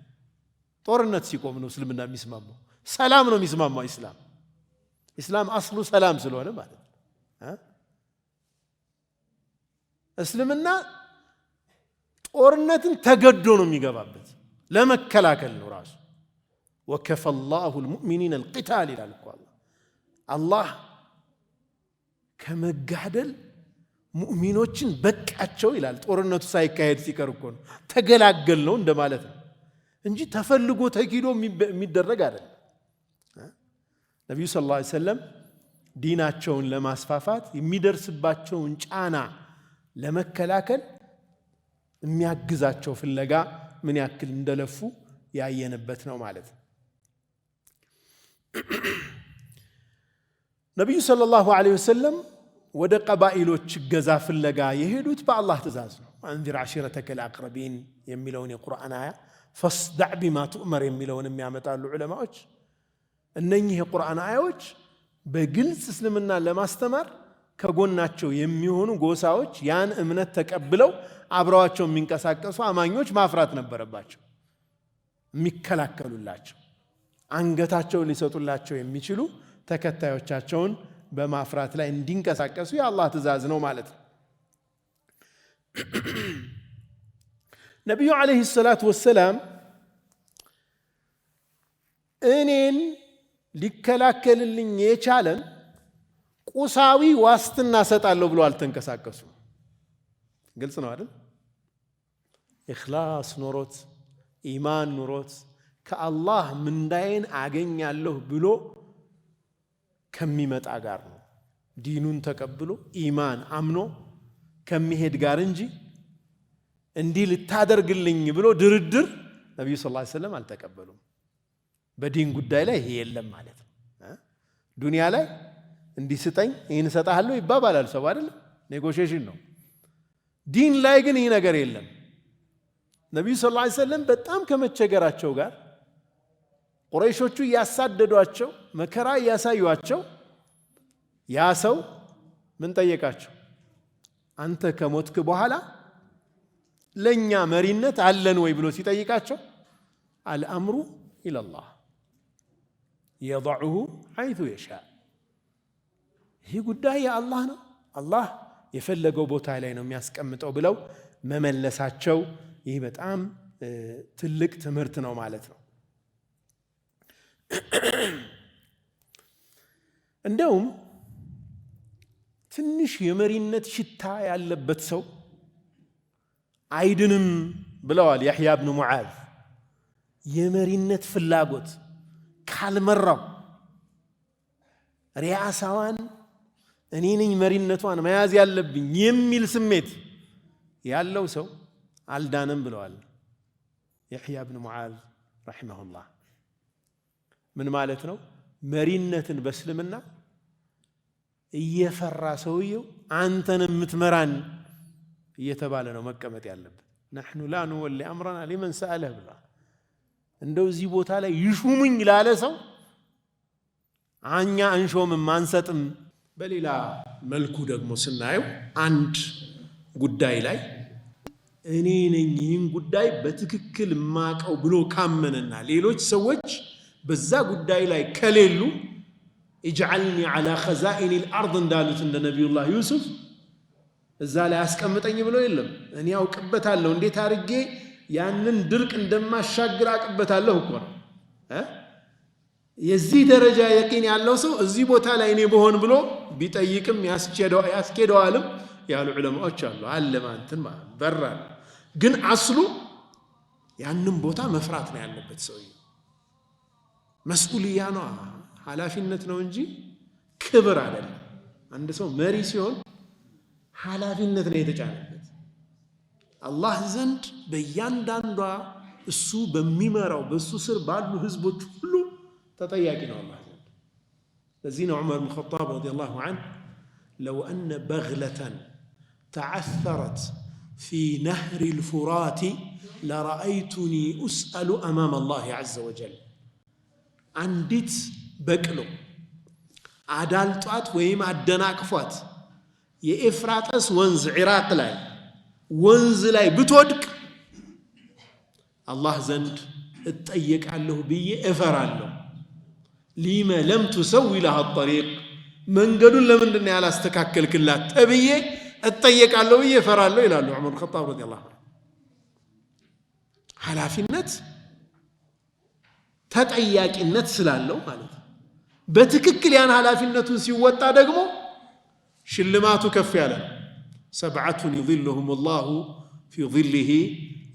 ጦርነት ሲቆም ነው እስልምና የሚስማማው። ሰላም ነው የሚስማማው ኢስላም አስሉ ሰላም ስለሆነ ማለት ነው። እስልምና ጦርነትን ተገዶ ነው የሚገባበት ለመከላከል ነው ራሱ። ወከፈ ላሁ ልሙእሚኒን አልቂታል ይላል እኮ አላህ ከመጋደል ሙእሚኖችን በቃቸው ይላል። ጦርነቱ ሳይካሄድ ሲቀር እኮ ነው ተገላገል ነው እንደማለት ነው እንጂ ተፈልጎ ተኪዶ የሚደረግ አይደለም። ነቢዩ ሰለላሁ ዐለይሂ ወሰለም ዲናቸውን ለማስፋፋት የሚደርስባቸውን ጫና ለመከላከል የሚያግዛቸው ፍለጋ ምን ያክል እንደለፉ ያየንበት ነው ማለት ነው። ነቢዩ ሰለላሁ ዐለይሂ ወሰለም ወደ ቀባኢሎች ገዛ ፍለጋ የሄዱት በአላህ ትእዛዝ ነው። አንዚር ዓሺረተከል አቅረቢን የሚለውን የቁርአን አያ ፈስዳዕ ቢማ ቱእመር የሚለውን የሚያመጣሉ ዑለማዎች። እነኚህ የቁርአን አያዎች በግልጽ እስልምናን ለማስተማር ከጎናቸው የሚሆኑ ጎሳዎች ያን እምነት ተቀብለው አብረዋቸው የሚንቀሳቀሱ አማኞች ማፍራት ነበረባቸው። የሚከላከሉላቸው አንገታቸውን ሊሰጡላቸው የሚችሉ ተከታዮቻቸውን በማፍራት ላይ እንዲንቀሳቀሱ የአላህ ትእዛዝ ነው ማለት ነው። ነቢዩ ዓለይሂ ሰላቱ ወሰላም እኔን ሊከላከልልኝ የቻለን ቁሳዊ ዋስትና ሰጣለሁ ብሎ አልተንቀሳቀሱ። ግልጽ ነው አይደል? ኢኽላስ ኖሮት ኢማን ኖሮት ከአላህ ምንዳዬን አገኛለሁ ብሎ ከሚመጣ ጋር ነው ዲኑን ተቀብሎ ኢማን አምኖ ከሚሄድ ጋር እንጂ እንዲህ ልታደርግልኝ ብሎ ድርድር ነቢዩ ሰለላሁ ዐለይሂ ወሰለም አልተቀበሉም። በዲን ጉዳይ ላይ ይሄ የለም ማለት ነው። ዱንያ ላይ እንዲስጠኝ ይህን እሰጥሃለሁ ይባባላል ሰው አይደል? ኔጎሽዬሽን ነው። ዲን ላይ ግን ይህ ነገር የለም። ነቢዩ ሰለላሁ ዐለይሂ ወሰለም በጣም ከመቸገራቸው ጋር ቁረይሾቹ እያሳደዷቸው መከራ እያሳዩቸው ያ ሰው ምን ጠየቃቸው? አንተ ከሞትክ በኋላ ለኛ መሪነት አለን ወይ ብሎ ሲጠይቃቸው አልአምሩ ኢለላህ የضعه حيث يشاء ይህ ጉዳይ የአላህ ነው፣ አላህ የፈለገው ቦታ ላይ ነው የሚያስቀምጠው ብለው መመለሳቸው ይህ በጣም ትልቅ ትምህርት ነው ማለት ነው። እንደውም ትንሽ የመሪነት ሽታ ያለበት ሰው አይድንም ብለዋል ያሕያ ብኑ ሙዓዝ። የመሪነት ፍላጎት ካልመራው ሪያሳዋን እኔ ነኝ መሪነቷን መያዝ ያለብኝ የሚል ስሜት ያለው ሰው አልዳንም ብለዋል ያሕያ ብኑ ሙዓዝ ረሒመሁላህ። ምን ማለት ነው? መሪነትን በእስልምና እየፈራ ሰውየው አንተን የምትመራን እየተባለ ነው መቀመጥ ያለበት። ነሕኑ ላ ንወሊ አምረና ሊመን ሰአለህ ብለዋል። እንደው እዚህ ቦታ ላይ ይሹሙኝ ላለ ሰው እኛ አንሾምም አንሰጥም። በሌላ መልኩ ደግሞ ስናየው አንድ ጉዳይ ላይ እኔ ነኝ ይህን ጉዳይ በትክክል ማቀው ብሎ ካመነና ሌሎች ሰዎች በዛ ጉዳይ ላይ ከሌሉ اجعلني على خزائن الارض እንዳሉት እንደ ነብዩላህ ዩሱፍ እዛ ላይ አስቀምጠኝ ብሎ የለም። እኔ አውቅበታለሁ እንዴት አርጌ ያንን ድርቅ እንደማሻግር አውቅበታለሁ እኮ ነው። የዚህ ደረጃ የቂን ያለው ሰው እዚህ ቦታ ላይ እኔ በሆን ብሎ ቢጠይቅም ያስኬደዋልም ያሉ ዑለማዎች አሉ። አለማንተን በራ ግን አስሉ ያንን ቦታ መፍራት ነው ያለበት ሰው። መስኡልያ ነው ኃላፊነት ነው እንጂ ክብር አይደለም። አንድ ሰው መሪ ሲሆን ኃላፊነት ነው የተጫነበት አላህ ዘንድ በእያንዳንዷ እሱ በሚመራው በሱ ስር ባሉ ህዝቦች ሁሉ ተጠያቂ ነው አላህ ዘንድ። ለዚህ ነው ዑመር ብን ኸጣብ ረዲየላሁ ዐንሁ ለው አነ በግለተን ተዐሰረት ፊ ነህሪ ልፉራት ለረአይቱኒ ኡስአሉ አማም አላህ ዐዘ ወጀል። አንዲት በቅሎ አዳልጧት ወይም አደናቅፏት የኤፍራጥስ ወንዝ ኢራቅ ላይ ወንዝ ላይ ብትወድቅ አላህ ዘንድ እጠየቃለሁ ብዬ እፈራለሁ። ሊመ ለም ትሰዊ ለሃ ጠሪቅ መንገዱን ለምንድን ነው ያላስተካከልክላት ተብዬ እጠየቃለሁ ብዬ እፈራለሁ ይላሉ ዑመር ብን ኸጣብ ረዲየላሁ ዐንሁ። ኃላፊነት ተጠያቂነት ስላለው ማለት ነው። በትክክል ያን ኃላፊነቱን ሲወጣ ደግሞ ሽልማቱ ከፍ ያለ ነው። ሰብዐቱን ይظልሁም ላሁ ፊ ظልህ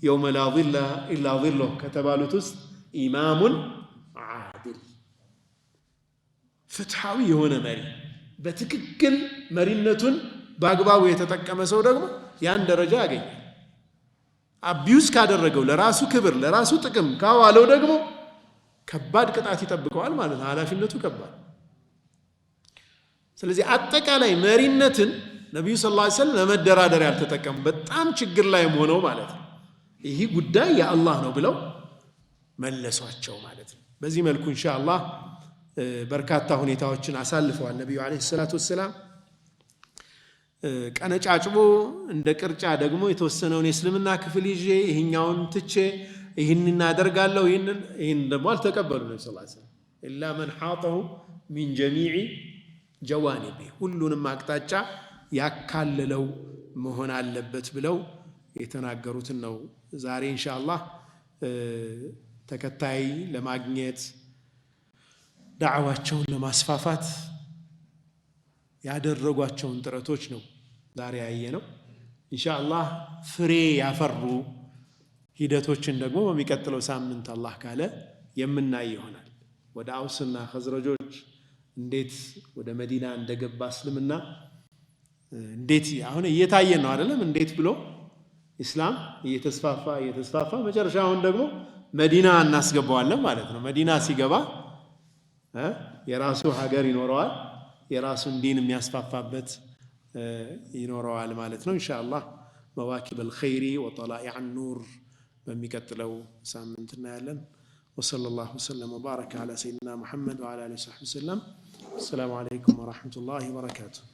የውመ ላ ظለ ኢላ ظሉህ ከተባሉት ውስጥ ኢማሙን ዓድል፣ ፍትሐዊ የሆነ መሪ፣ በትክክል መሪነቱን በአግባቡ የተጠቀመ ሰው ደግሞ ያን ደረጃ ያገኛል። አቢዩዝ ካደረገው ለራሱ ክብር ለራሱ ጥቅም ካዋለው ደግሞ ከባድ ቅጣት ይጠብቀዋል ማለት ነው። ኃላፊነቱ ከባድ። ስለዚህ አጠቃላይ መሪነትን ነቢዩ ሰለላሁ ዐለይሂ ወሰለም ለመደራደር ያልተጠቀሙ በጣም ችግር ላይ ሆነው ማለት ነው ይህ ጉዳይ የአላህ ነው ብለው መለሷቸው ማለት ነው። በዚህ መልኩ ኢንሻአላህ በርካታ ሁኔታዎችን አሳልፈዋል ነቢዩ ዐለይሂ ሰላቱ ወሰላም። ቀነጫጭቦ እንደ ቅርጫ ደግሞ የተወሰነውን የእስልምና ክፍል ይዤ ይህኛውን ትቼ ይህንን አደርጋለሁ ይህን ደግሞ አልተቀበሉ ነቢ ስ ሰለም ኢላ መን ሓጠሁ ሚን ጀሚዕ ጀዋኒቢ ሁሉንም አቅጣጫ ያካለለው መሆን አለበት ብለው የተናገሩትን ነው። ዛሬ ኢንሻአላህ ተከታይ ለማግኘት ዳዕዋቸውን ለማስፋፋት ያደረጓቸውን ጥረቶች ነው ዛሬ ያየነው። ኢንሻአላህ ፍሬ ያፈሩ ሂደቶችን ደግሞ በሚቀጥለው ሳምንት አላህ ካለ የምናይ ይሆናል። ወደ አውስና ኸዝረጆች እንዴት ወደ መዲና እንደገባ እስልምና እንዴት አሁን እየታየ ነው አይደለም? እንዴት ብሎ ኢስላም እየተስፋፋ መጨረሻውን ደግሞ መዲና እናስገባዋለን ማለት ነው። መዲና ሲገባ የራሱ ሀገር ይኖረዋል፣ የራሱን ዲን የሚያስፋፋበት ይኖረዋል ማለት ነው። ኢንሻአላህ መዋኪብ አልኸይሪ ወጠላኢዕ ኑር በሚቀጥለው ሳምንት እናያለን። ወሰለላሁ ወሰለም ወባረከ ዐላ ሰይድና ሙሐመድ ወዐላ አሊሂ ወሰሕቢሂ ወሰለም። አሰላሙ አለይኩም ወረሕመቱላሂ ወበረካቱሁ።